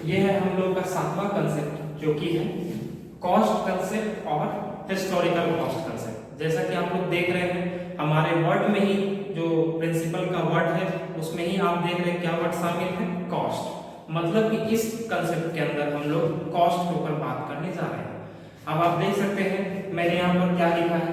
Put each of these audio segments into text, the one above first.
ये है हम लोग का सातवां कंसेप्ट जो कि है कॉस्ट कंसेप्ट और हिस्टोरिकल कॉस्ट कंसेप्ट। जैसा कि आप लोग देख रहे हैं हमारे वर्ड में ही जो प्रिंसिपल का वर्ड है उसमें ही आप देख रहे हैं क्या वर्ड शामिल है, कॉस्ट। मतलब कि इस कंसेप्ट के अंदर हम लोग कॉस्ट के ऊपर बात करने जा रहे हैं। अब आप देख सकते हैं मैंने यहाँ पर क्या लिखा है,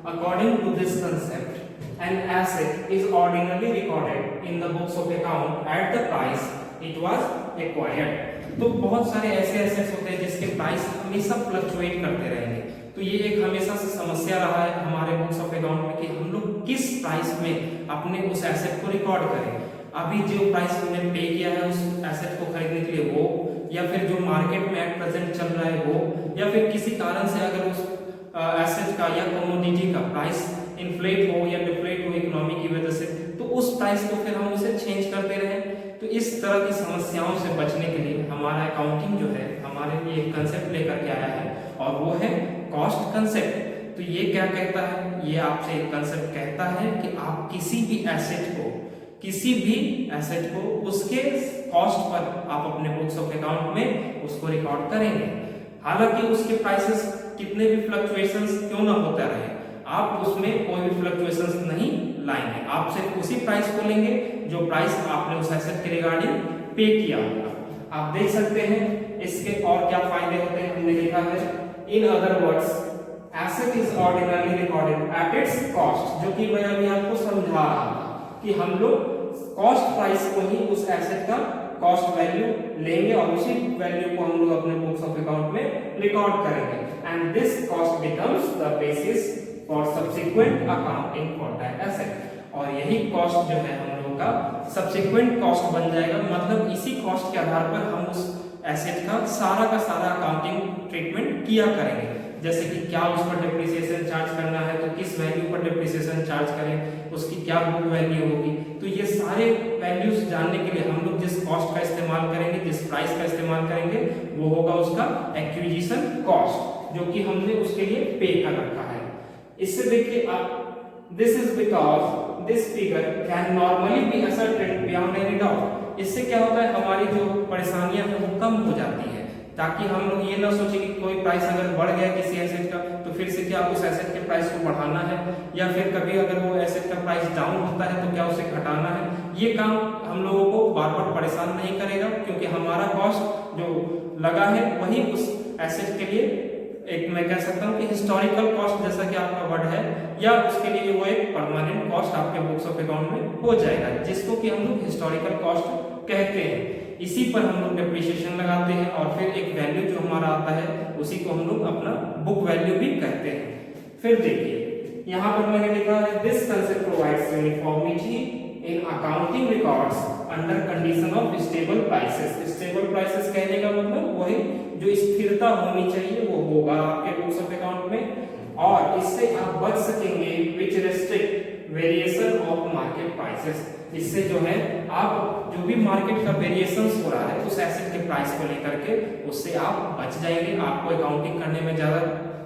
according to this concept an asset is ordinarily recorded in the books of account at the price it was acquired. तो बहुत सारे ऐसे एसेट्स होते हैं जिसके प्राइस हमेशा फ्लक्चुएट करते रहेंगे। तो ये एक हमेशा से समस्या रहा है हमारे बुक्स ऑफ अकाउंट में कि हम लोग किस प्राइस में अपने उस एसेट को रिकॉर्ड करें। अभी जो प्राइस हमने पे किया है उस एसेट को खरीदने के लिए वो, या फिर जो मार्केट में एट प्रेजेंट चल रहा है वो, या फिर किसी कारण से अगर उस एसेट का या कमोडिटी का प्राइस इन्फ्लेट हो या डिफ्लेट हो इकोनॉमी की वजह से, तो उस प्राइस को फिर हम उसे चेंज करते रहे। तो इस तरह की समस्याओं से बचने के लिए हमारा अकाउंटिंग जो है हमारे लिए एक कंसेप्ट लेकर के आया है और वो है कॉस्ट कंसेप्ट। तो ये क्या कहता है, ये आपसे एक कंसेप्ट कहता है कि आप किसी भी एसेट को उसके कॉस्ट पर आप अपने बुक्स ऑफ अकाउंट में उसको रिकॉर्ड करेंगे। हालांकि उसके प्राइसेस कितने भी फ्लक्चुएशंस क्यों ना होता रहे, आप उसमें कोई भी फ्लक्चुएशंस नहीं लाएंगे। आप सिर्फ उसी प्राइस को लेंगे जो प्राइस आपने उस एसेट के रिगार्डिंग पे किया होगा। आप देख सकते हैं इसके और क्या फायदे होते हैं, हमने लिखा है in other words asset is ordinarily recorded at its cost, जो कि मैं अभी आपको समझा रहा था कि हम लोग कॉस्ट प्राइस को ही उस एसेट का कॉस्ट वैल्यू लेंगे और उसी वैल्यू को हम लोग अपने बुक्स ऑफ अकाउंट में रिकॉर्ड करेंगे and this cost becomes the basis for subsequent accounting for that asset. और यही कॉस्ट जो है हम लोग का सब्सिक्वेंट कॉस्ट बन जाएगा। मतलब इसी कॉस्ट के आधार पर हम उस एसेट का सारा अकाउंटिंग ट्रीटमेंट किया करेंगे। जैसे कि क्या उस पर डिप्रिसिएशन चार्ज करना है तो किस वैल्यू पर डिप्रिसिएशन चार्ज करें, उसकी क्या बुक वैल्यू होगी। तो ये सारे वैल्यूज जानने के लिए हम लोग जिस कॉस्ट का इस्तेमाल करेंगे, जिस प्राइस का इस्तेमाल करेंगे, वो होगा उसका एक्विजिशन कॉस्ट, जो कि हमने उसके लिए पे कर रखा है। इससे देखिए आप, this is because this figure can normally B ascertained beyond any doubt. इससे क्या होता है हमारी जो परेशानियां हैं वो कम हो जाती है, ताकि हम लोग ये ना सोचे कि कोई प्राइस अगर बढ़ गया किसी एसेट का तो फिर से क्या उस एसेट के प्राइस को बढ़ाना है, या फिर कभी अगर वो एसेट का प्राइस डाउन होता है तो क्या उसे घटाना है। ये काम हम लोगों को बार बार परेशान नहीं करेगा, क्योंकि हमारा कॉस्ट जो लगा है वही उस एसेट के लिए एक, मैं कह सकता हूँ कि हिस्टोरिकल कॉस्ट जैसा कि आपका वर्ड है, या उसके लिए वो एक परमानेंट कॉस्ट आपके बुक्स ऑफ अकाउंट में हो जाएगा, जिसको कि हम लोग हिस्टोरिकल कॉस्ट कहते हैं। इसी पर हम लोग डेप्रिसिएशन लगाते हैं और फिर एक वैल्यू जो हमारा आता है उसी को हम लोग अपना बुक वैल्यू भी कहते हैं। फिर देखिए यहाँ पर मैंने लिखा है this concept provides uniformity in accounting records under condition of stable prices. Stable prices कहने का मतलब वही जो स्थिरता होनी चाहिए वो होगा आपके बुक्स ऑफ अकाउंट में, और इससे आप बच सकेंगे which restrict variation of market prices. इससे जो है आप जो भी मार्केट का वेरिएशंस हो रहा है उस एसेट के प्राइस को लेकर के उससे आप बच जाएंगे, आपको अकाउंटिंग करने में ज्यादा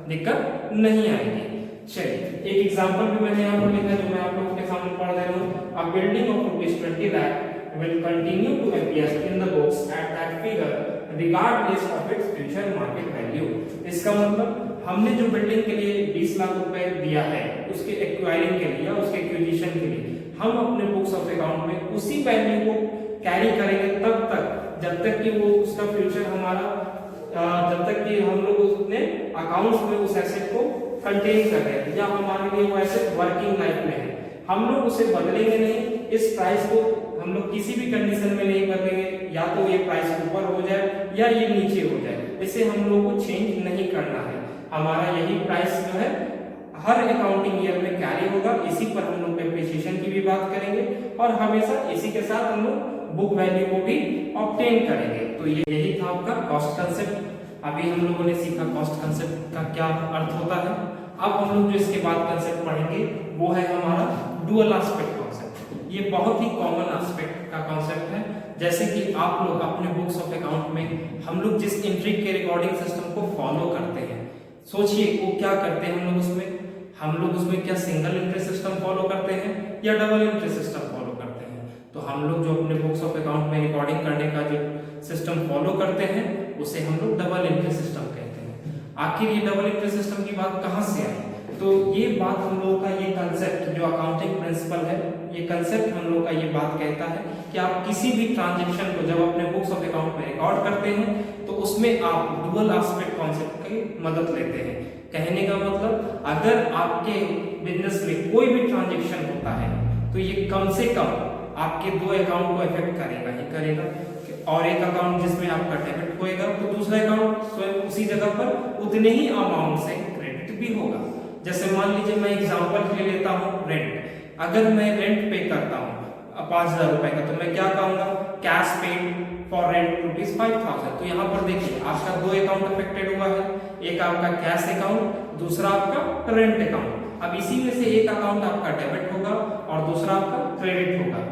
दिक्कत नहीं आएगी। चलिए एक एग्जांपल भी मैंने यहाँ पर लिखा है जो मैं आप लोगों के सामने पढ़ दे रहा हूँ। A building of ₹20 lakh will continue to appear in the books at that figure regardless of its future market value। इसका मतलब हमने जो बिल्डिंग के लिए 20 लाख रुपए दिया है उसके एक्वायरिंग के लिए या उसके एक्विजिशन के लिए हम अपने बुक्स ऑफ अकाउंट में उसी वैल्यू को कैरी करेंगे तब तक जब तक कि वो उसका फ्यूचर हमारा जब तक कि हम लोग उसने अकाउंट्स में उस एसेट को कंटेन कर रहे हैं या हमारे लिए वो एसेट वर्किंग लाइफ में है। हम लोग उसे बदलेंगे नहीं, इस प्राइस को हम लोग किसी भी कंडीशन में नहीं बदलेंगे, या तो ये प्राइस ऊपर हो जाए या ये नीचे हो जाए, इसे हम लोग को चेंज नहीं करना है। हमारा यही प्राइस जो है हर अकाउंटिंग ईयर में कैरी होगा, इसी पर हम लोग डेप्रिसिएशन की भी बात करेंगे और हमेशा इसी के साथ हम लोग बुक वैल्यू को भी ऑब्टेन करेंगे। तो यही था आपका कॉस्ट कंसेप्ट। अभी हम लोगों ने सीखा कॉस्ट कंसेप्ट का क्या अर्थ होता है। अब हम लोग जो इसके बाद कंसेप्ट पढ़ेंगे वो है हमारा डुअल एस्पेक्ट कॉन्सेप्ट। ये बहुत ही कॉमन एस्पेक्ट का कॉन्सेप्ट है। जैसे कि आप लोग अपने बुक्स ऑफ अकाउंट में हम लोग जिस एंट्री के रिकॉर्डिंग सिस्टम को फॉलो करते हैं, सोचिए वो क्या करते हैं हम लोग उसमें क्या सिंगल एंट्री सिस्टम फॉलो करते हैं या डबल एंट्री सिस्टम फॉलो करते हैं। तो हम लोग जो अपने बुक्स ऑफ अकाउंट में रिकॉर्डिंग करने का जो सिस्टम फॉलो करते हैं उसे हम लोग डबल एंट्री सिस्टम कहते हैं। आखिर ये डबल एंट्री सिस्टम की बात कहाँ से आई? तो ये बात हम लोगों का ये कंसेप्ट जो अकाउंटिंग प्रिंसिपल है, ये कंसेप्ट हम लोग का ये बात कहता है कि आप किसी भी ट्रांजैक्शन को जब अपने बुक्स ऑफ अकाउंट में रिकॉर्ड करते हैं तो उसमें आप डुअल एस्पेक्ट कॉन्सेप्ट की मदद लेते हैं। कहने का मतलब अगर आपके बिजनेस में कोई भी ट्रांजैक्शन होता है तो ये कम से कम आपके दो अकाउंट को इफेक्ट करेगा ही करेगा, और एक अकाउंट जिसमें आपका डेबिट होएगा तो दूसरा अकाउंट स्वयं उसी जगह पर उतने ही अमाउंट से क्रेडिट भी होगा। जैसे मान लीजिए मैं एग्जांपल ले लेता हूँ रेंट। अगर मैं रेंट पे करता हूँ 5,000 रुपए का तो मैं क्या कहूँगा, कैश पेड फॉर रेंट ₹5,000। तो यहाँ पर देखिए आपका दो अकाउंट अफेक्टेड हुआ है, एक आपका कैश अकाउंट, दूसरा आपका रेंट अकाउंट। अब इसी में से एक अकाउंट आपका डेबिट होगा और दूसरा आपका क्रेडिट होगा।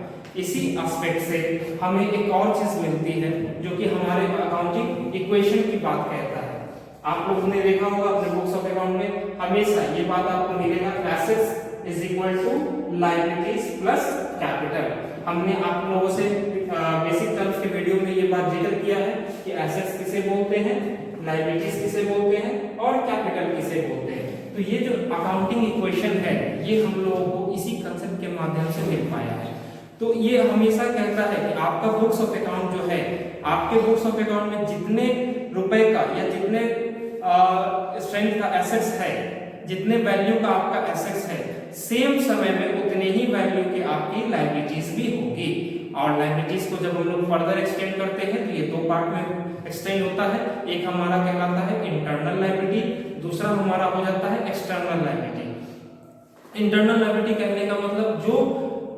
इसी एस्पेक्ट से हमें एक और चीज मिलती है जो कि हमारे अकाउंटिंग इक्वेशन की बात कहता है। आप लोगों ने देखा होगा अपने बुक्स ऑफ अकाउंट में हमेशा ये बात आपको मिलेगा, assets is equal to liabilities plus capital. हमने आप लोगों से बेसिक टर्म्स के वीडियो में ये बात जिक्र किया है कि एसेट्स किसे बोलते हैं, लायबिलिटीज किसे बोलते हैं और कैपिटल किसे बोलते हैं। तो ये जो अकाउंटिंग इक्वेशन है ये हम लोगों को इसी कंसेप्ट के माध्यम से मिल पाया है। तो ये हमेशा कहता है कि आपका बुक्स ऑफ अकाउंट जो है, आपके बुक्स ऑफ अकाउंट में जितने रुपए का या जितने स्ट्रेंथ का एसेट्स है, जितने वैल्यू का आपका एसेट्स है, सेम समय में उतने ही वैल्यू की आपकी लायबिलिटीज भी होगी। और लायबिलिटीज को जब हम लोग फर्दर एक्सटेंड करते हैं तो ये दो पार्ट में एक्सटेंड होता है। एक हमारा कहलाता है इंटरनल लायबिलिटी, दूसरा हमारा हो जाता है एक्सटर्नल लायबिलिटी। इंटरनल लायबिलिटी कहने का मतलब जो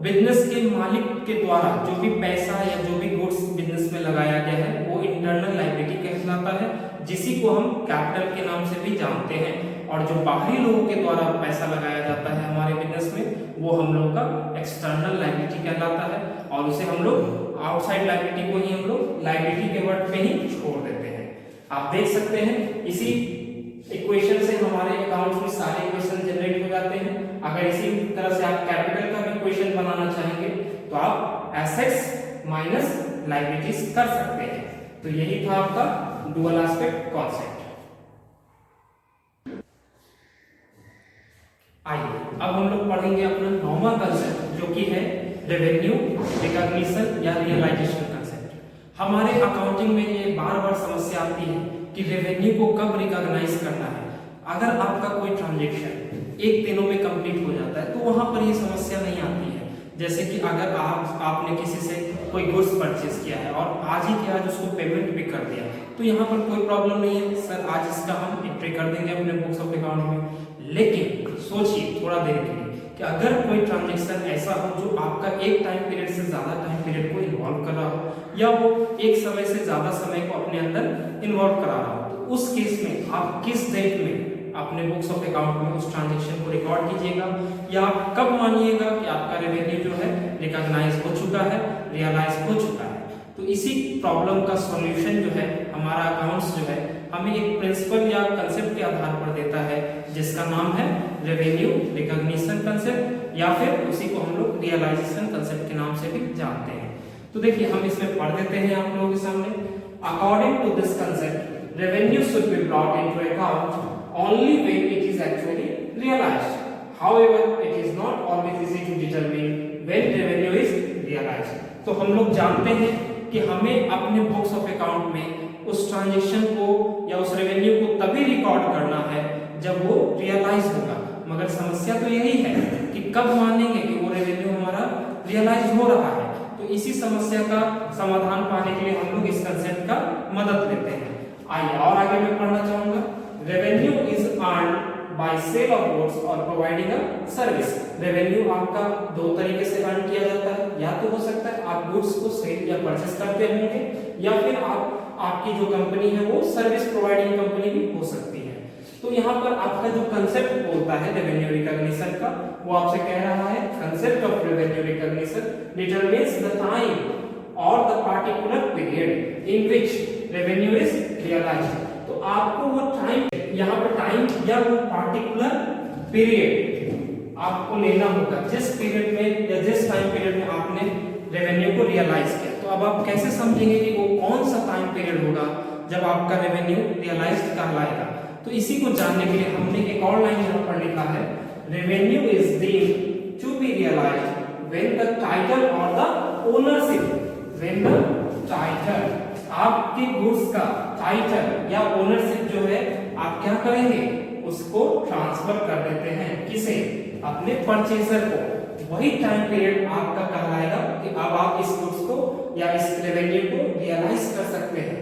बिजनेस के मालिक के द्वारा जो भी पैसा या जो भी गुड्स बिजनेस में लगाया गया है वो इंटरनल लायबिलिटी कहलाता है, जिसी को हम कैपिटल के नाम से भी जानते हैं। और जो बाहरी लोगों के द्वारा पैसा लगाया जाता है हमारे बिजनेस में वो हम लोग का एक्सटर्नल लायबिलिटी कहलाता है, और उसे हम लोग आउटसाइड लायबिलिटी को ही हम लोग लायबिलिटी के वर्ड पे ही छोड़ देते हैं। आप देख सकते हैं इसी इक्वेशन से हमारे अकाउंट्स में सारे इक्वेशन जनरेट हो जाते हैं। अगर इसी तरह से आप कैपिटल का भी इक्वेशन बनाना चाहेंगे तो आप एसेट्स माइनस लायबिलिटीज कर सकते हैं। तो यही था आपका डुअल एस्पेक्ट कॉन्सेप्ट। आइए अब हम लोग पढ़ेंगे अपना नौवां कंसेप्ट जो कि है रेवेन्यू रिकॉग्निशन या रियलाइजेशन कंसेप्ट। हमारे अकाउंटिंग में ये बार बार समस्या आती है कि रेवेन्यू को कब रिकॉग्नाइज करना है। अगर आपका कोई ट्रांजैक्शन एक दिनों में कंप्लीट हो जाता है तो वहां पर ये समस्या नहीं आती है। जैसे कि अगर आपने किसी से कोई गुड्स परचेज किया है और आज ही के आज उसको पेमेंट भी कर दिया तो यहाँ पर कोई प्रॉब्लम नहीं है, सर आज इसका हम एंट्री कर देंगे अपने बुक्स ऑफ अकाउंट में। लेकिन सोचिए थोड़ा देर के लिए कि अगर कोई ट्रांजैक्शन ऐसा हो जो आपका एक टाइम पीरियड से ज्यादा टाइम पीरियड को इन्वॉल्व कर रहा हो या वो एक समय से ज्यादा समय को अपने अंदर इन्वॉल्व करा रहा हो, तो उस केस में आप किस डेट में अपने बुक्स ऑफ अकाउंट में उस ट्रांजैक्शन को रिकॉर्ड कीजिएगा या आप कब मानिएगा कि आपका रेवेन्यू जो है रिकॉग्नाइज हो चुका है, रियलाइज हो चुका है। तो इसी प्रॉब्लम का सॉल्यूशन जो है हमारा अकाउंट्स जो है हमें एक प्रिंसिपल या कंसेप्ट के आधार पर देता है जिसका नाम है रेवेन्यू रिकॉग्निशन कंसेप्ट, या फिर उसी को हम लोग रियलाइजेशन कंसेप्ट के नाम से भी जानते हैं। तो देखिए हम इसमें पढ़ देते हैं आप लोगों के सामने। According to this concept revenue should be brought into account only when it is actually realized. However, it is not always easy to determine when revenue is realized. तो हम लोग जानते हैं कि हमें अपने बुक्स ऑफ अकाउंट में उस ट्रांजैक्शन को या उस रेवेन्यू को तभी रिकॉर्ड करना है जब वो रियलाइज होगा, मगर समस्या तो यही है कि कब मानेंगे कि वो रेवेन्यू हमारा रियलाइज हो रहा है। तो इसी समस्या का समाधान पाने के लिए हम लोग इस कंसेप्ट का मदद लेते हैं। आइए और आगे मैं पढ़ना चाहूंगा। Revenue is earned by sale of goods और प्रोवाइडिंग अ सर्विस। रेवेन्यू आपका दो तरीके से अर्न किया जाता है, या तो हो सकता है आप गुड्स को सेल या परचेस करते होंगे, या फिर आपकी जो कंपनी है वो सर्विस प्रोवाइडिंग कंपनी भी हो सकती है। तो यहाँ पर आपका जो कंसेप्ट बोलता है रेवेन्यू रिकॉग्निशन का, वो आपसे कह रहा है concept of revenue recognition determines the time और the particular period in which revenue is realised. तो आपको वो टाइम, यहाँ पर टाइम या वो पार्टिकुलर पीरियड आपको लेना होगा जिस पीरियड में या जिस टाइम पीरियड में आपने रेवेन्यू को रियलाइज किया। तो अब आप कैसे समझेंगे कि वो कौन सा टाइम पीरियड होगा जब आपका रेवेन्यू रियलाइज्ड कहलाएगा? तो इसी को जानने के लिए हमने एक और लाइन यहाँ पर लिखा है, revenue is deemed to be realised when the title और the ownership, when the title, आपके गुड्स का टाइटल या ओनरशिप जो है आप क्या करेंगे, उसको ट्रांसफर कर देते हैं। किसे? अपने परचेजर को। वही टाइम पीरियड आपका कहलाएगा कि अब आप इस गुड्स को या इस रेवेन्यू को रियलाइज कर सकते हैं।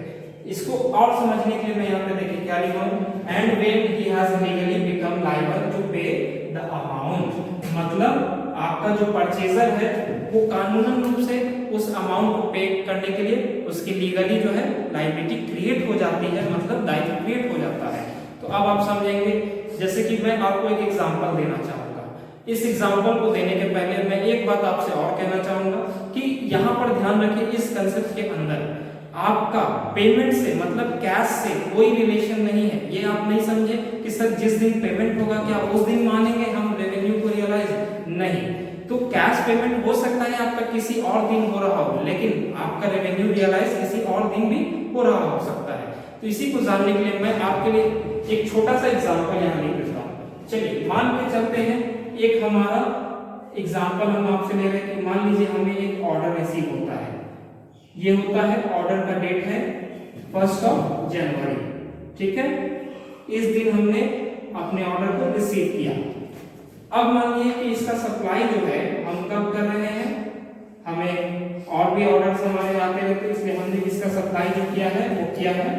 इसको और समझने के लिए मैं यहाँ पे देखिए क्या लिखा हूँ, and when he has legally become liable to pay the amount. मतलब आपका जो परचेजर है वो कानूनन रूप से उस अमाउंट को पे करने के लिए उसकी लीगली जो है लायबिलिटी क्रिएट हो जाती है, मतलब दायित्व क्रिएट हो जाता है। तो अब आप समझेंगे, जैसे कि मैं आपको एक एग्जांपल देना चाहूंगा। इस एग्जांपल को देने के पहले मैं एक बात आपसे और कहना चाहूंगा कि यहाँ पर ध्यान रखिए, इस कंसेप्ट के अंदर आपका पेमेंट से मतलब कैश से कोई रिलेशन नहीं है। ये आप नहीं समझे कि सर जिस दिन पेमेंट होगा क्या उस दिन मानेंगे हम रेवेन्यू को रियलाइज, नहीं। तो कैश पेमेंट हो सकता है आपका किसी और दिन हो रहा हो, लेकिन आपका रेवेन्यू रियलाइज किसी और दिन भी हो रहा हो सकता है। तो इसी को जानने के लिए मैं आपके लिए एक छोटा सा एग्जांपल यहाँ लिख देता हूँ। चलिए मान के चलते हैं, एक हमारा एग्जांपल हम आपसे ले रहे हैं कि मान लीजिए हमें एक ऑर्डर रिसीव होता है। ये होता है, ऑर्डर का डेट है 1 जनवरी, ठीक है। इस दिन हमने अपने ऑर्डर को रिसीव किया। अब मानिए कि इसका सप्लाई जो है हम कब कर रहे हैं, हमें और भी ऑर्डर्स हमारे आते रहते, इसलिए हमने इसका सप्लाई जो किया है वो किया है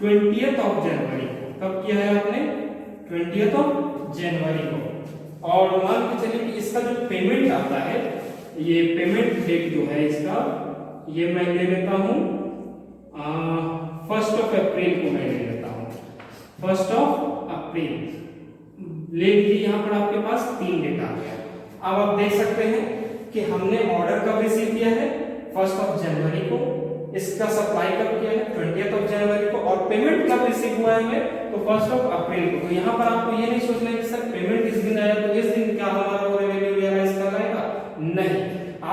20th जनवरी। कब किया है आपने? 20th जनवरी को। और मान के चलिए कि इसका जो पेमेंट आता है, ये पेमेंट डेट जो है इसका, ये मैं ले लेता हूं 1 अप्रैल को मैं ले लेता हूं। 1 अप्रैल ले लीजिए, यहाँ पर आपके पास 3 डेट आ गया। अब आप देख सकते हैं कि हमने ऑर्डर कब रिसीव किया है 1 जनवरी को, इसका सप्लाई कब किया है 20th जनवरी को, और पेमेंट कब रिसीव हुआ है हमें तो 1 अप्रैल को। तो यहाँ पर आपको ये नहीं सोचना है कि सर पेमेंट इस दिन आया तो इस दिन क्या हमारा वो रेवेन्यू रियलाइज कर लाएगा, नहीं।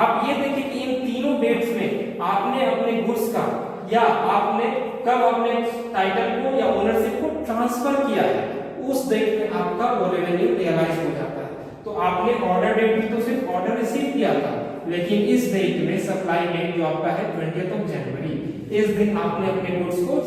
आप ये देखिए कि इन तीनों डेट्स में आपने अपने गुड्स का या आपने कब अपने टाइटल को या ओनरशिप को ट्रांसफर किया है, उस डेट पे आपका वो रेवेन्यू रियलाइज हो जाता है। तो आपने ऑर्डर डेट में तो सिर्फ ऑर्डर रिसीव किया था, लेकिन इस डेट में सप्लाई डेट जो आपका है 20th जनवरी, इस दिन आपने अपने गुड्स को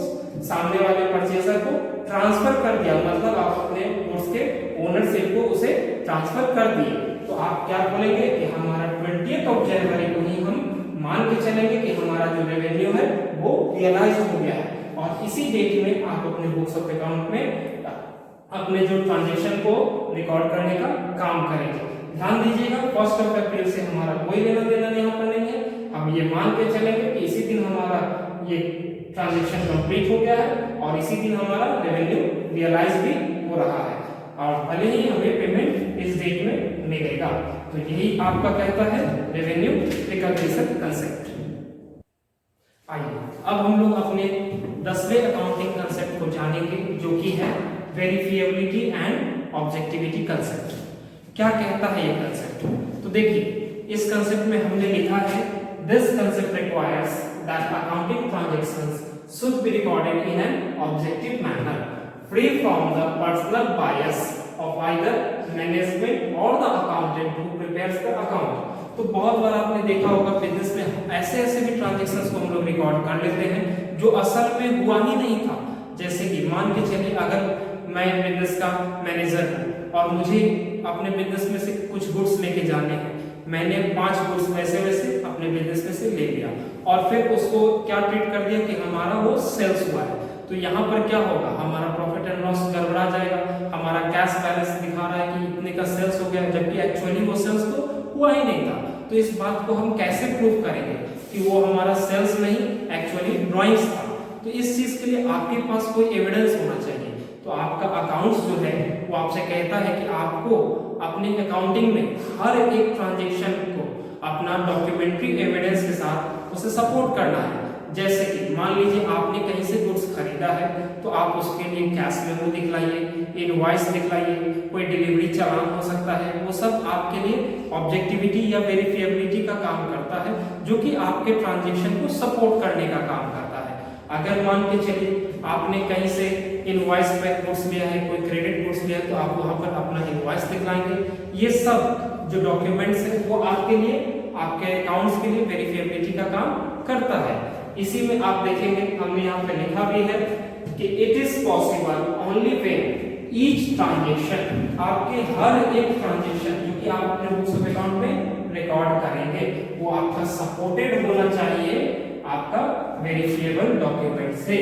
सामने वाले परचेजर को ट्रांसफर कर दिया, मतलब आप अपने गुड्स के ओनरशिप को उसे ट्रांसफर कर दिए। तो आप क्या बोलेंगे कि हमारा 20th जनवरी को ही हम मान के चलेंगे कि हमारा जो रेवेन्यू है वो रियलाइज हो गया है, और इसी डेट में आप अपने बुक्स ऑफ अकाउंट में अपने जो ट्रांजैक्शन को रिकॉर्ड करने का काम करेंगे। ध्यान दीजिएगा 1 अप्रैल से हमारा कोई लेना देना यहाँ पर नहीं है, हम ये मान के चलेंगे कि इसी दिन हमारा ये ट्रांजैक्शन कंप्लीट हो गया है और इसी दिन हमारा रेवेन्यू रियलाइज भी हो रहा है, और भले ही हमें पेमेंट इस डेट में मिलेगा। तो यही आपका कहता है रेवेन्यू रिकॉग्निशन कंसेप्ट। आइए अब हम लोग अपने 10वें अकाउंटिंग कंसेप्ट को जानेंगे, जो कि है वेरिफिएबिलिटी एंड ऑब्जेक्टिविटी कंसेप्ट। क्या कहता है ये कंसेप्ट? तो देखिए इस कंसेप्ट में हमने लिखा है, this concept requires that accounting transactions should be recorded in an objective manner, free from the personal bias of either management or the accountant who prepares the account। तो बहुत बार आपने देखा होगा बिजनेस में ऐसे ऐसे भी ट्रांजैक्शंस को हम लोग रिकॉर्ड कर लेते हैं जो असल में हुआ ही नहीं था। जैसे कि मान के चलिए अगर मैं बिजनेस का मैनेजर हूँ और मुझे अपने बिजनेस में से कुछ गुड्स लेके जाने हैं, मैंने 5 गुड्स वैसे वैसे अपने बिजनेस में से ले लिया और फिर उसको क्या ट्रीट कर दिया कि हमारा वो सेल्स हुआ है। तो यहाँ पर क्या होगा, हमारा प्रॉफिट एंड लॉस गड़बड़ा जाएगा, हमारा कैश बैलेंस दिखा रहा है कि इतने का सेल्स हो गया, जबकि एक्चुअली वो सेल्स तो हुआ ही नहीं था। तो इस बात को हम कैसे प्रूव करेंगे कि वो हमारा सेल्स नहीं एक्चुअली ड्रॉइंग्स था। तो इस चीज के लिए आपके पास कोई एविडेंस होना चाहिए। तो आपका अकाउंट्स जो है वो आपसे कहता है कि आपको अपने अकाउंटिंग में हर एक ट्रांजैक्शन को अपना डॉक्यूमेंट्री एविडेंस के साथ उसे सपोर्ट करना है। जैसे कि मान लीजिए आपने कहीं से गुड्स खरीदा है तो आप उसके लिए कैश मेमो दिखलाइए, इनवॉइस दिखलाइए, कोई डिलीवरी चालान हो सकता है, वो सब आपके लिए ऑब्जेक्टिविटी या वेरिफिएबिलिटी का काम करता है, जो कि आपके ट्रांजैक्शन को सपोर्ट करने का काम करता है। अगर मान के चलिए आपने कहीं से इनवॉइस पे गुड्स लिया है, कोई क्रेडिट गुड्स लिया है, तो आप वहां पर अपना इनवॉइस दिखलाएंगे। ये सब जो डॉक्यूमेंट्स है वो आपके लिए, आपके अकाउंट्स के लिए वेरिफिएबिलिटी का काम करता है। इसी में आप देखेंगे हमने यहाँ पे लिखा भी है कि it is possible only when each transaction, आपके हर एक ट्रांजैक्शन जो कि आप अपने बुक्स ऑफ अकाउंट में रिकॉर्ड करेंगे वो आपका सपोर्टेड होना चाहिए आपका वेरिफिएबल डॉक्यूमेंट से।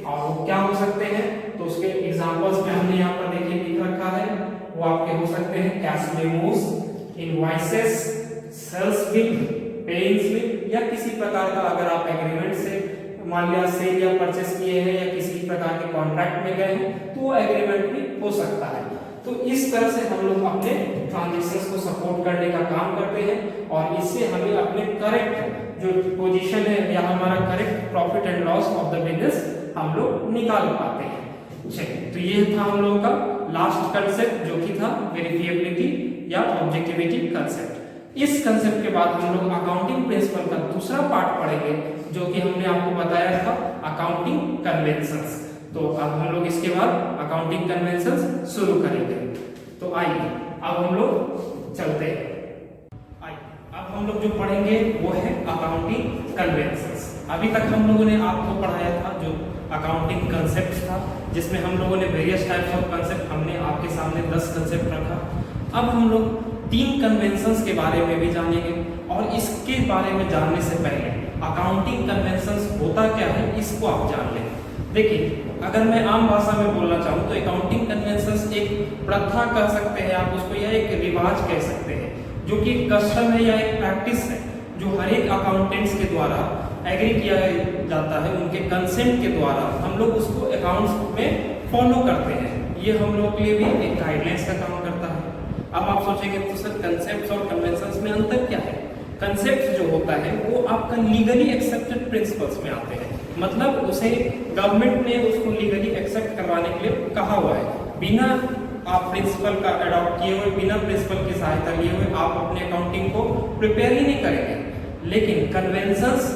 और वो क्या हो सकते हैं, तो उसके एग्जांपल्स में हमने यहाँ पर देखिए लिख रखा है, वो आपके हो सकते हैं cash memos, invoices, sales bill, payings bill, या किसी प्रकार का अगर आप एग्रीमेंट से मान लिया सेल या परचेस किए हैं या किसी प्रकार के कॉन्ट्रैक्ट में गए हैं तो वो एग्रीमेंट भी हो सकता है। तो इस तरह से हम लोग अपने ट्रांजैक्शंस को सपोर्ट करने का काम करते हैं और इससे हमें अपने करेक्ट जो पोजीशन है या हमारा correct profit and loss of the business हम लोग निकाल पाते हैं। चलिए, तो ये था हम लोगों का लास्ट कंसेप्ट जो कि था वेरिफिएबिलिटी या ऑब्जेक्टिविटी कंसेप्ट। इस कंसेप्ट के बाद हम लोग अकाउंटिंग प्रिंसिपल का दूसरा पार्ट पढ़ेंगे जो कि हमने आपको बताया था अकाउंटिंग कन्वेंशंस। तो अब हम लोग इसके बाद अकाउंटिंग कन्वेंशंस शुरू करेंगे। तो आइए अब हम लोग चलते हैं। अब हम लोग जो पढ़ेंगे वो है अकाउंटिंग कन्वेंशंस। अभी तक हम लोगों ने आपको पढ़ाया था जो अकाउंटिंग कंसेप्ट था, जिसमें हम लोगों ने वेरियस टाइप्स ऑफ कंसेप्ट, हमने आपके सामने 10 कंसेप्ट रखा। अब हम लोग 3 कन्वेंशंस के बारे में भी जानेंगे और इसके बारे में जानने से पहले अकाउंटिंग कन्वेंशंस होता क्या है इसको आप जान लें। देखिए, अगर मैं आम भाषा में बोलना चाहूँ तो अकाउंटिंग कन्वेंशंस एक प्रथा कह सकते हैं आप उसको, या एक रिवाज कह सकते हैं, जो कि कस्टम है या एक प्रैक्टिस है जो हर एक अकाउंटेंट्स के द्वारा एग्री किया जाता है, उनके कंसेंट के द्वारा हम लोग उसको अकाउंट्स में फॉलो करते हैं। ये हम लोग के लिए भी एक गाइडलाइंस का काम करता है। अब आप सोचेंगे तो सर कंसेप्ट्स और कन्वेंशंस में अंतर क्या है? कंसेप्ट जो होता है वो आपका लीगली एक्सेप्टेड प्रिंसिपल्स में आते हैं, मतलब उसे गवर्नमेंट ने उसको लीगली एक्सेप्ट करवाने के लिए कहा हुआ है। बिना आप प्रिंसिपल का अडॉप्ट किए हुए, बिना प्रिंसिपल की सहायता लिए हुए आप अपने अकाउंटिंग को प्रिपेयर ही नहीं करेंगे। लेकिन कन्वेंशंस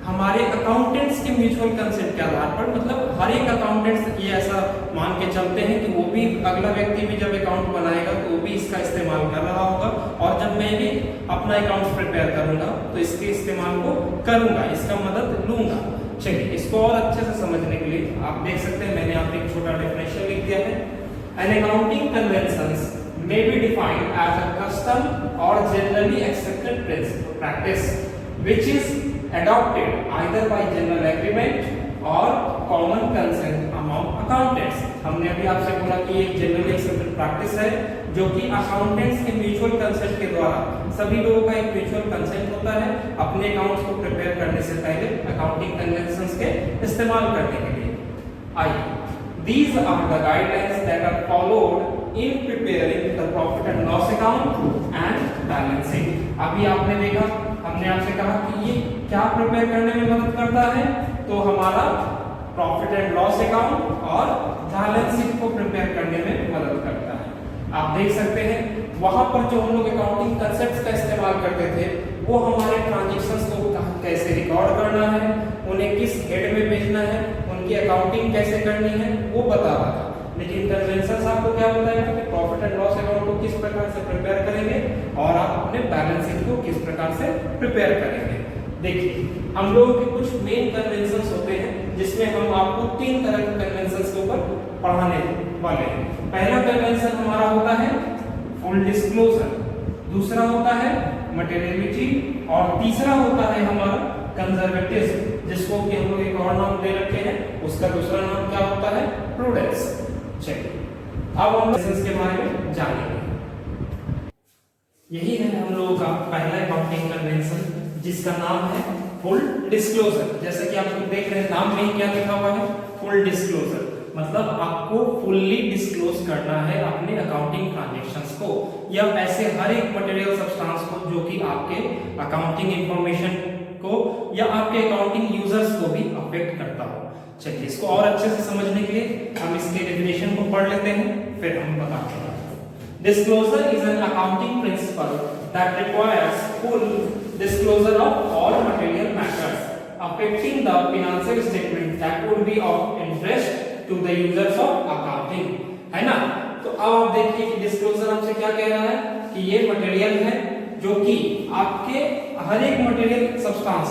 हमारे अकाउंटेंट्स के म्यूचुअल कंसेंट के आधार पर, मतलब हर एक अकाउंटेंट्स ये ऐसा मान के चलते हैं कि वो भी, अगला व्यक्ति भी जब अकाउंट बनाएगा तो वो भी इसका इस्तेमाल कर रहा होगा, और जब मैं भी अपना अकाउंट प्रिपेयर करूंगा तो इसके इस्तेमाल को करूंगा, इसका मदद लूंगा। चलिए, इसको और अच्छे से समझने के लिए आप देख सकते हैं मैंने यहाँ पे एक छोटा डेफिनेशन लिख दिया है। An accounting conventions may be defined as a custom or generally accepted practice which is adopted either by general agreement or common consent among accountants। हमने अभी आपसे बोला कि ये जनरली एक्सेप्टेड प्रैक्टिस है जो कि अकाउंटेंट्स के म्यूचुअल कंसेंट के द्वारा, सभी लोगों का एक म्यूचुअल कंसेंट होता है अपने अकाउंट्स को प्रिपेयर करने से पहले अकाउंटिंग कन्वेंशंस के इस्तेमाल करने के लिए। आइए, these are the guidelines that are followed in preparing the profit and loss account and balancing। अभी आपने देखा, हमने आपसे कहा कि ये क्या प्रिपेयर करने में मदद करता है, तो हमारा प्रॉफिट एंड लॉस अकाउंट और बैलेंस शीट को प्रिपेयर करने में मदद करता है। आप देख सकते हैं वहां पर जो हम लोग अकाउंटिंग कंसेप्ट्स का इस्तेमाल करते थे वो हमारे ट्रांजैक्शंस को कैसे रिकॉर्ड करना है, उन्हें किस हेड में भेजना है, उनकी अकाउंटिंग कैसे करनी है वो बता रहा था। लेकिन कन्वेंशंस आपको क्या बताएगा कि प्रॉफिट एंड लॉस अकाउंट को किस प्रकार से प्रिपेयर करेंगे और आप अपने बैलेंस शीट को किस प्रकार से प्रिपेयर करेंगे। देखिए, हम लोगों के कुछ मेन कन्वेंशंस होते हैं जिसमें हम आपको 3 तरह के कन्वेंशंस के ऊपर पढ़ाने वाले हैं। पहला कन्वेंशन हमारा होता है फुल डिस्क्लोजर, दूसरा होता है मटेरियलिटी, और तीसरा होता है हमारा कंजर्वेटिव्म, जिसको कि हम लोग एक और नाम दे रखे हैं, उसका दूसरा नाम क्या होता है? प्रूडेंस। चलिए, अब हम के बारे में जानेंगे। यही है हम लोगों का पहला अकाउंटिंग कन्वेंशन जिसका नाम है फुल डिस्क्लोजर। जैसे कि आप लोग देख रहे हैं नाम में क्या लिखा हुआ है, फुल डिस्क्लोजर, मतलब आपको फुल्ली डिस्क्लोज करना है अपने अकाउंटिंग ट्रांजैक्शंस को या ऐसे हर एक मटेरियल सब्सटेंस को जो कि आपके अकाउंटिंग इंफॉर्मेशन को या आपके अकाउंटिंग यूजर्स को भी अफेक्ट करता हो। चलिए इसको और अच्छे से समझने के लिए हम इसके डेफिनेशन को पढ़ लेते हैं, फिर हम बताते हैं। Disclosure is an accounting principle that requires full disclosure of all material matters affecting the financial statement that would be of interest to the users of accounting, है ना। तो अब आप देखिए कि डिस्क्लोजर हमसे क्या कह रहा है कि ये मटेरियल है जो कि आपके हर एक मटेरियल सब्सटेंस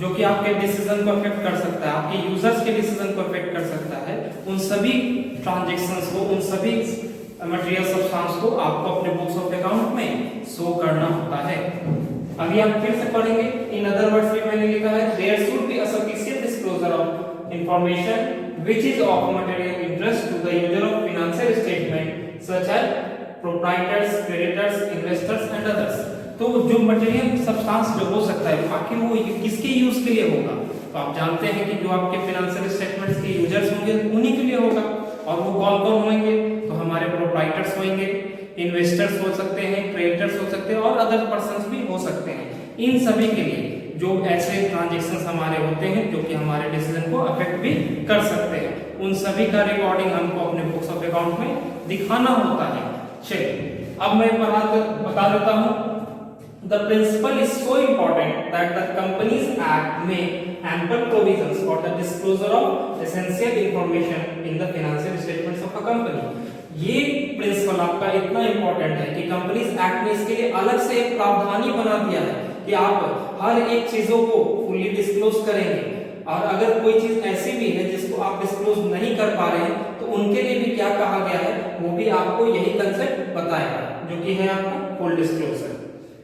जो कि आपके डिसीजन को अफेक्ट कर सकता है, आपके यूजर्स के डिसीजन को अफेक्ट कर सकता है, उन सभी ट्रांजैक्शंस को, उन सभी मटेरियल सब्सटेंस को आपको अपने बुक्स ऑफ अकाउंट में शो करना होता है। अभी आप फिर से पढ़ेंगे। इन अदर वर्ड्स में मैंने लिखा है there should be a sufficient disclosure of information which is of material interest to the user of financial statement such as proprietors, creditors, investors and others. तो जो मटेरियल सब्सटेंस जो हो सकता है आखिर वो किसके यूज के लिए होगा, तो आप जानते हैं कि जो आपके फाइनेंशियल स्टेटमेंट्स के यूजर्स होंगे उन्हीं के लिए होगा। और वो कौन कौन होंगे, तो हमारे प्रोप्राइटर्स होंगे, इन्वेस्टर्स हो सकते हैं, क्रेडिटर्स हो सकते हैं और अदर पर्संस भी हो सकते हैं। इन सभी के लिए जो ऐसे ट्रांजैक्शंस हमारे होते हैं जो कि हमारे डिसीजन को अफेक्ट भी कर सकते हैं, उन सभी का रिकॉर्डिंग हमको अपने बुक्स ऑफ अकाउंट में दिखाना होता है। चलिए अब मैं बता देता हूं। The principle is so important that the Companies Act make ample provisions for the disclosure of essential information in the financial statements of a company. ये प्रिंसिपल आपका इतना इंपॉर्टेंट है कि कंपनीज एक्ट ने इसके लिए अलग से एक प्रावधान ही बना दिया है कि आप हर एक चीजों को फुली डिस्क्लोज करेंगे। और अगर कोई चीज ऐसी भी है जिसको आप डिस्क्लोज नहीं कर पा रहे हैं तो उनके लिए भी क्या कहा गया है, वो भी आपको यही कंसेप्ट बताएगा जो कि है आपका फुल डिस्क्लोजर।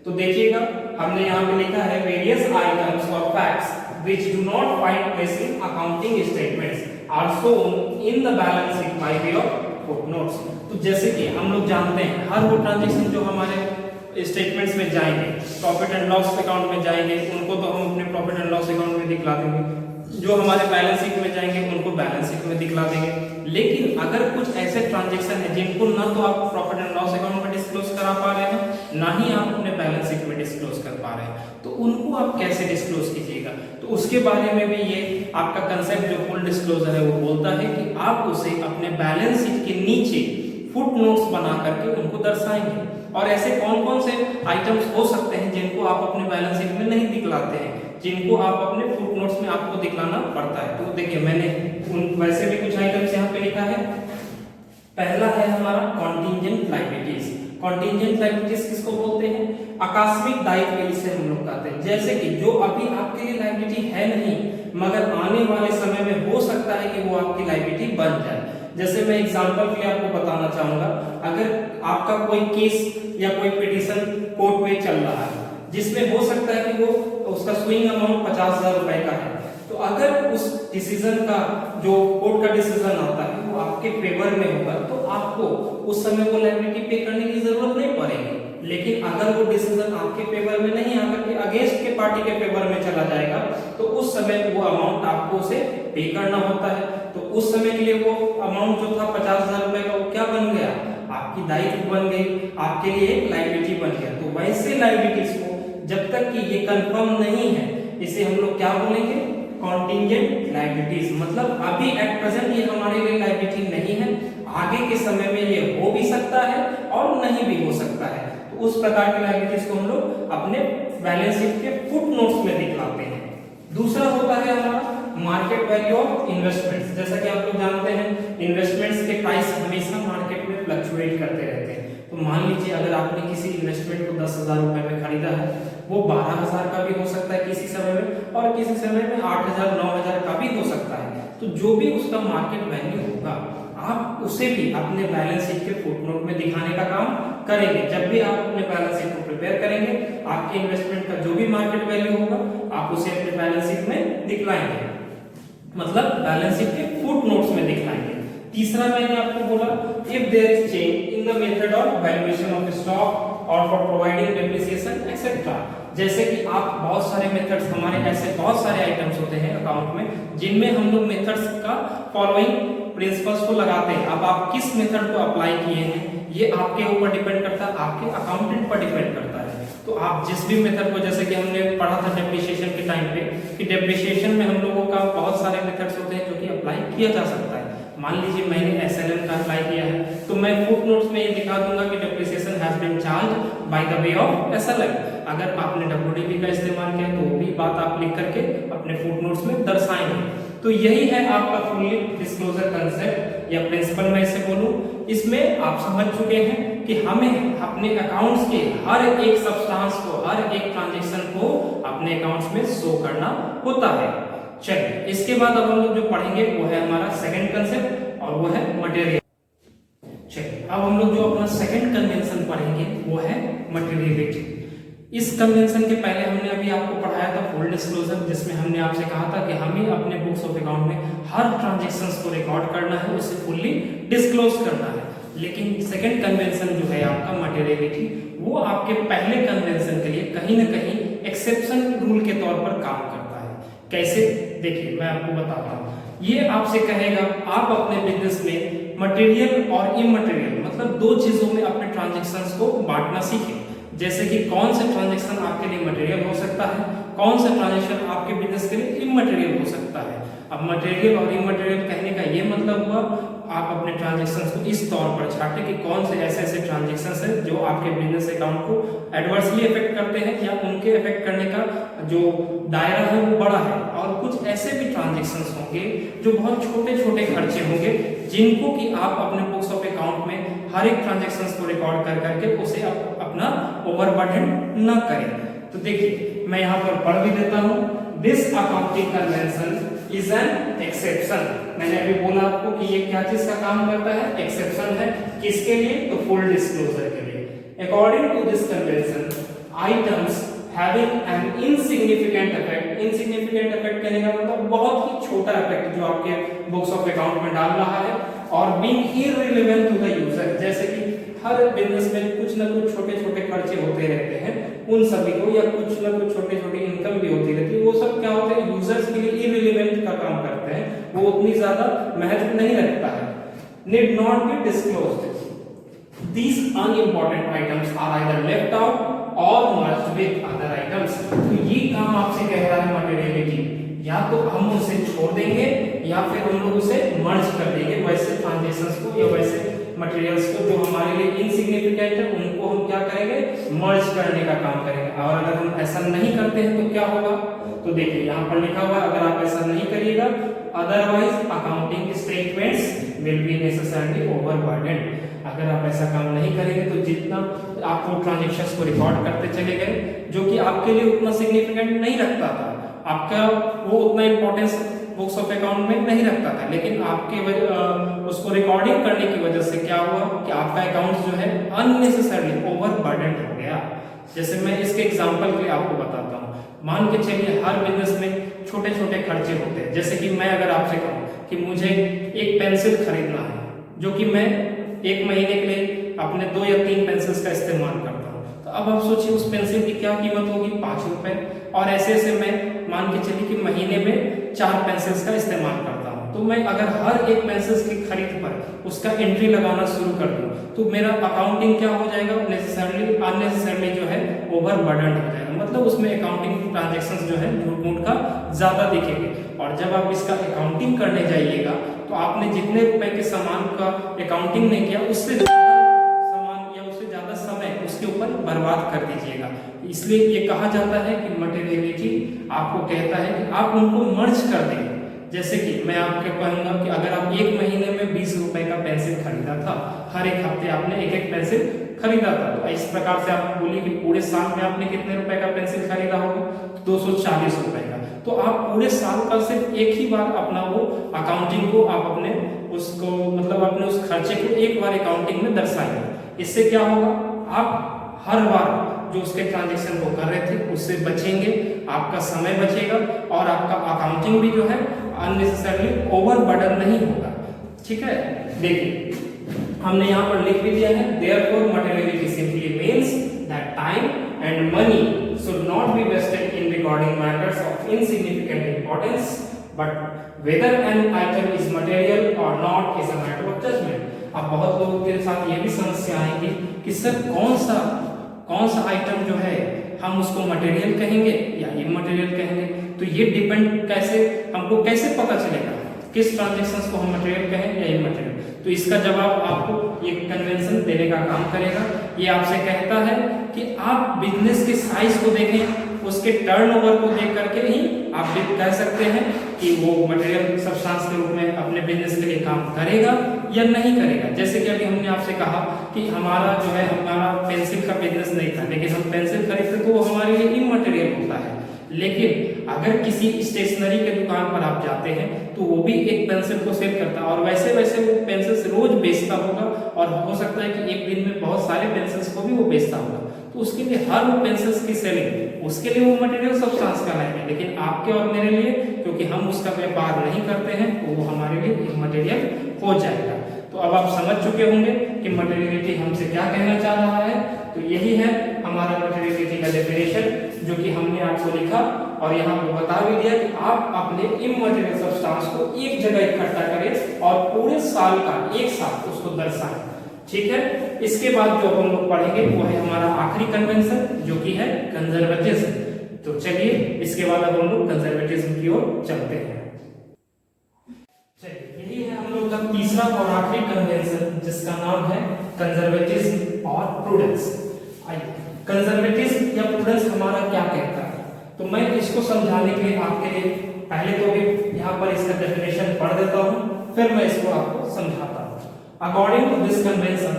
तो देखिएगा हमने यहाँ पे लिखा है वेरियस आइटम्स और facts which do not find place in accounting statements are shown in the balance sheet by way of footnotes। तो जैसे कि हम लोग जानते हैं हर वो ट्रांजैक्शन जो हमारे स्टेटमेंट्स में जाएंगे, प्रॉफिट एंड लॉस अकाउंट में जाएंगे, उनको तो हम अपने प्रॉफिट एंड लॉस अकाउंट में दिखला देंगे, जो हमारे बैलेंस शीट में जाएंगे उनको बैलेंस शीट में दिखला देंगे। लेकिन अगर कुछ ऐसे ट्रांजैक्शन है जिनको ना तो आप प्रॉफिट एंड लॉस अकाउंट में डिस्क्लोज करा पा रहे हैं, ना ही आप अपने बैलेंस शीट में डिस्क्लोज कर पा रहे हैं, तो उनको आप कैसे डिस्क्लोज कीजिएगा, तो उसके बारे में भी ये आपका कंसेप्ट जो फुल डिस्क्लोजर है वो बोलता है कि आप उसे अपने बैलेंस शीट के नीचे फुटनोट्स बना करके उनको दर्शाएंगे। और ऐसे कौन कौन से आइटम्स हो सकते हैं जिनको आप अपने बैलेंस शीट में नहीं दिखलाते हैं, जिनको आप अपने फुटनोट्स में आपको दिखलाना पड़ता है। तो देखिए मैंने वैसे भी कुछ आइटम्स यहाँ पे लिखा है। पहला है हमारा कॉन्टिंजेंट लायबिलिटीज। कॉन्टिंजेंट लायबिलिटीज किसको बोलते हैं, आकस्मिक दायित्व जिसे हम लोग कहते हैं। जैसे कि जो अभी आपके लिए लायबिलिटी है नहीं मगर आने वाले समय में हो सकता है कि वो आपकी लायबिलिटी बन जाए। जैसे मैं एग्जांपल के लिए आपको बताना चाहूंगा, अगर आपका कोई केस या कोई पिटीशन कोर्ट में चल रहा है जिसमें हो सकता है कि वो उसका स्विंग अमाउंट 50,000 रुपए का है, तो अगर उस डिसीजन का जो कोर्ट का डिसीजन आता है वो आपके फेवर में होगा तो आपको उस समय वो लायबिलिटी पे करने की जरूरत नहीं पड़ेगी। लेकिन अगर वो डिसीजन आपके फेवर में नहीं आकर के अगेंस्ट के पार्टी के फेवर में चला जाएगा तो उस समय वो अमाउंट आपको उसे पे करना होता है। तो उस समय के लिए वो अमाउंट जो था 50,000 रुपए का वो क्या बन गया, आपकी दायित्व बन गई, आपके लिए एक लायबिलिटी बन गया। तो वैसे लायबिलिटीज को जब तक कि ये कंफर्म नहीं है इसे हम लोग क्या बोलेंगे, कॉन्टिंजेंट लायबिलिटीज। मतलब अभी एट प्रेजेंट ये हमारे लिए लायबिलिटी नहीं है, आगे के समय में ये हो भी सकता है और नहीं भी हो सकता है। तो उस प्रकार की लायबिलिटीज को हम लोग अपने बैलेंस शीट के फुटनोट्स में दिखलाते हैं। दूसरा होता है हमारा मार्केट वैल्यू ऑफ इन्वेस्टमेंट्स। जैसा कि आप लोग जानते हैं इन्वेस्टमेंट्स के प्राइस हमेशा मार्केट में फ्लक्चुएट करते रहते हैं। तो मान लीजिए अगर आपने किसी इन्वेस्टमेंट को 10,000 रुपए में खरीदा है, वो 12,000 का भी हो सकता है किसी समय में और किसी समय में 8,000 9,000 का भी हो सकता है। तो जो भी उसका मार्केट वैल्यू होगा आप उसे भी अपने बैलेंस शीट के फुटनोट में दिखाने का काम करेंगे। जब भी आप अपने बैलेंस शीट को प्रिपेयर करेंगे आपके इन्वेस्टमेंट का जो भी मार्केट वैल्यू होगा आप उसे अपने बैलेंस शीट में दिखलाएंगे, मतलब बैलेंस शीट के फुटनोट्स में दिखलाएंगे। तीसरा मैंने आपको बोला if there is change in the method of valuation of stock और फॉर प्रोवाइडिंग डेप्रिसिएशन एक्सेट्रा। जैसे कि आप बहुत सारे मेथड्स, हमारे ऐसे बहुत सारे आइटम्स होते हैं अकाउंट में जिनमें हम लोग मेथड्स का फॉलोइंग प्रिंसिपल्स को लगाते हैं। अब आप किस मेथड को अप्लाई किए हैं ये आपके ऊपर डिपेंड करता है, आपके अकाउंटेंट पर डिपेंड करता है। तो तो आप जिस भी मेथड को, जैसे कि हमने पढ़ा था डेप्रिसिएशन के टाइम पे कि डेप्रिसिएशन में हम लोगों का बहुत सारे मेथड्स होते हैं जो कि अप्लाई किया जा सकता है। मान लीजिए मैंने एसएलएम का अप्लाई किया है, तो मैं फुटनोट्स में ये दिखा दूंगा कि depreciation has been charged by the way of SLM. अगर आपने डब्ल्यूडीपी का इस्तेमाल किया तो वो भी बात आप लिख करके अपने फुटनोट्स में दर्शाएंगे। तो यही है आपका फुल्ली डिस्क्लोजर कंसेप्ट या प्रिंसिपल, मैं इसे बोलूं। इसमें आप समझ चुके हैं कि हमें अपने अकाउंट्स के हर एक सब्सटेंस को, हर एक ट्रांजैक्शन को अपने अकाउंट्स में शो करना होता है। चलिए, इसके बाद अब हम लोग जो पढ़ेंगे वो है हमारा सेकंड कंसेप्ट और वो है मटेरियल। चलिए, अब हम लोग जो अपना सेकंड कन्वेंशन पढ़ेंगे वो है मटेरियलिटी। इस कन्वेंशन के पहले हमने अभी आपको पढ़ाया था फुल डिस्क्लोजर, जिसमें हमने आपसे कहा था कि हमें अपने बुक्स ऑफ अकाउंट में हर ट्रांजैक्शंस को रिकॉर्ड करना है, उसे फुल्ली डिस्क्लोज करना है। लेकिन सेकंड कन्वेंशन जो है आपका मटेरियलिटी, वो आपके पहले कन्वेंशन के लिए कहीं ना कहीं एक्सेप्शन रूल के तौर पर काम करता है। कैसे? देखिए, मैं आपको बताता हूँ। ये आपसे कहेगा आप अपने बिजनेस में मटेरियल और इमटेरियल मतलब दो चीजों में अपने ट्रांजैक्शंस को बांटना सीखें। जैसे कि कौन से ट्रांजैक्शन आपके लिए मटेरियल हो सकता है, कौन सा ट्रांजैक्शन आपके बिजनेस के लिए इमटेरियल हो सकता है। अब मटेरियल और इमटेरियल कहने का ये मतलब हुआ आप अपने ट्रांजैक्शंस को इस तौर पर छांटें कि कौन से ऐसे ट्रांजैक्शंस हैं जो आपके बिजनेस अकाउंट को एडवर्सली इफेक्ट करते हैं या उनके इफेक्ट करने का जो दायरा है वो बड़ा है, और कुछ ऐसे भी ट्रांजैक्शंस होंगे जो बहुत छोटे छोटे खर्चे होंगे जिनको कि आप अपने बुक्स ऑफ अकाउंट में हर एक ट्रांजैक्शंस को रिकॉर्ड कर करके उसे अपना ओवरबर्डन न करें। तो देखिए, मैं यहाँ पर पढ़ भी देता हूँ। This accounting convention is an exception. मैंने अभी बोला आपको कि ये क्या चीज का काम करता है, एक्सेप्शन है। किसके लिए? तो फुल डिस्क्लोजर के लिए। According to this convention, items having an insignificant effect, insignificant effect कहने का मतलब बहुत ही छोटा इफेक्ट जो आपके बुक्स ऑफ अकाउंट में डाल रहा है, और being irrelevant to the user, जैसे कि हर बिजनेस में कुछ ना कुछ छोटे छोटे खर्चे होते रहते हैं, उन सभी को, या कुछ ना कुछ छोटे छोटे इनकम भी होती रहती है, वो सब क्या होते हैं, यूजर्स के लिए इररिलेवेंट का काम करते हैं, वो उतनी ज्यादा महत्व नहीं रखता है। Need not be disclosed. These unimportant items are either left out और मर्ज्ड विद अदर आइटम्स। तो ये काम आपसे कह रहा है मटेरियलिटी, या तो हम उसे छोड़ देंगे या फिर हम लोग उसे मर्ज कर देंगे, वैसे ट्रांजैक्शंस को या वैसे मटेरियल्स को जो हमारे लिए इनसिग्निफिकेंट है उनको हम क्या करेंगे, मर्ज करने का काम करेंगे। और अगर हम ऐसा नहीं करते हैं तो क्या होगा? तो देखिए, यहाँ पर लिखा हुआ है, अगर आप ऐसा नहीं करिएगा, otherwise accounting statements will be necessarily overburden. अगर आप ऐसा काम नहीं करेंगे तो जितना आप वो ट्रांजैक्शंस को रिकॉर्ड करते चले गए जो कि आपके लिए उतना सिग्निफिकेंट नहीं रखता था, आपका वो उतना इंपॉर्टेंस बुक्स ऑफ अकाउंट में नहीं रखता था, लेकिन आपके उसको रिकॉर्डिंग करने की वजह से क्या हुआ कि आपका अकाउंट जो है अननेसेसरली ओवरबर्डन हो गया। जैसे मैं इसके एग्जांपल के लिए आपको बताता हूँ। मान के चलिए हर बिजनेस में छोटे छोटे खर्चे होते हैं। जैसे कि मैं अगर आपसे कहूँ कि मुझे एक पेंसिल खरीदना है, जो कि मैं एक महीने के लिए अपने 2 या 3 पेंसिल्स का इस्तेमाल करता हूँ, तो अब आप सोचिए उस पेंसिल की क्या कीमत होगी, 5 रुपए। और ऐसे ऐसे मैं मान के चलिए कि महीने में 4 पेंसिल्स का इस्तेमाल करता हूँ, तो मैं अगर हर एक पेंसिल्स की खरीद पर उसका एंट्री लगाना शुरू कर दूँ तो मेरा अकाउंटिंग क्या हो जाएगा, नेसेसरली अननेसेसरली जो है ओवरबर्डन हो जाएगा। मतलब उसमें अकाउंटिंग ट्रांजैक्शंस जो है झूठ मूठ का ज्यादा दिखेंगे। और जब आप इसका अकाउंटिंग करने जाइएगा तो आपने जितने रुपए के सामान का अकाउंटिंग नहीं किया उससे सामान या उससे ज्यादा समय उसके ऊपर बर्बाद कर दीजिएगा। इसलिए ये कहा जाता है कि मटेरियलिटी आपको कहता है कि आप उनको मर्ज कर दें। जैसे कि मैं आपको कहूंगा कि अगर आप एक महीने में 20 रुपए का पेंसिल खरीदा था, हर एक हफ्ते आपने एक एक पेंसिल खरीदा था, तो इस प्रकार से आप बोलिए कि पूरे साल में आपने कितने रुपए का पेंसिल खरीदा होगा, 240 रुपए का। तो आप पूरे साल का सिर्फ एक ही बार अपना वो अकाउंटिंग को आप अपने उसको मतलब अपने उस खर्चे को एक बार अकाउंटिंग में दर्शाएंगे। इससे क्या होगा, आप हर बार जो उसके ट्रांजैक्शन को कर रहे थे उससे बचेंगे, आपका समय बचेगा और आपका अकाउंटिंग भी जो है अननेसेसरली ओवरबर्डन नहीं होगा। ठीक है, देखिए हमने यहाँ पर लिख भी दिया है, therefore materiality simply means that time and money should not be wasted in recording matters of insignificant importance, but whether an item is material or not is a matter of judgment। अब बहुत लोगों के साथ ये भी समस्या आएगी कि सर कौन सा आइटम जो है हम उसको मटेरियल कहेंगे या इमटेरियल कहेंगे। तो ये डिपेंड कैसे, हमको कैसे पता चलेगा किस ट्रांजैक्शंस को हम मटेरियल कहें या इमटेरियल। तो इसका जवाब आपको ये कन्वेंशन देने का काम करेगा। ये आपसे कहता है कि आप बिजनेस के साइज को देखें, उसके टर्नओवर को देख करके ही आप कह सकते हैं कि वो मटेरियल सब्सटेंस के रूप में अपने बिजनेस के लिए काम करेगा या नहीं करेगा। जैसे कि अभी हमने आपसे कहा कि हमारा जो है हमारा पेंसिल का बिजनेस नहीं था, लेकिन हम पेंसिल खरीदते तो वो हमारे लिए इमटेरियल होता है। लेकिन अगर किसी स्टेशनरी के दुकान पर आप जाते हैं तो वो भी एक पेंसिल को सेल करता है और वैसे वैसे वो पेंसिल्स रोज बेचता होगा और हो सकता है कि एक दिन में बहुत सारे पेंसिल्स को भी वो बेचता होगा। तो उसके लिए हर वो पेंसिल्स की सेलिंग उसके लिए वो मटेरियल सब्सटेंस कहलाएंगे। लेकिन आपके और मेरे लिए क्योंकि हम उसका व्यापार नहीं करते हैं तो वो हमारे लिए इमटेरियल हो जाएगा। तो अब आप समझ चुके होंगे कि मटेरियलिटी हमसे क्या कहना चाह रहा है। तो यही है हमारा मटेरियलिटी का डेफिनेशन जो कि हमने आपको लिखा और यहाँ पे बता भी दिया कि आप अपने इमटेरियल सब्सटेंस को एक जगह इकट्ठा करें और पूरे साल का एक साथ उसको दर्शाएं। ठीक है, इसके बाद जो हम लोग पढ़ेंगे वो है हमारा आखिरी कन्वेंशन जो कि है कंजर्वेटिज्म। तो चलिए इसके बाद अब हम लोग कंजर्वेटिज्म की ओर चलते हैं। चलिए यही है हम लोग का तीसरा और आखिरी कन्वेंशन जिसका नाम है कंजर्वेटिज्म और प्रूडेंस। आइए कंजर्वेटिज्म या प्रूडेंस हमारा क्या कहता है, तो मैं इसको समझाने के लिए आपके लिए पहले तो भी यहाँ पर इसका डेफिनेशन पढ़ देता हूँ, फिर मैं इसको आपको समझाता हूँ। According to this convention,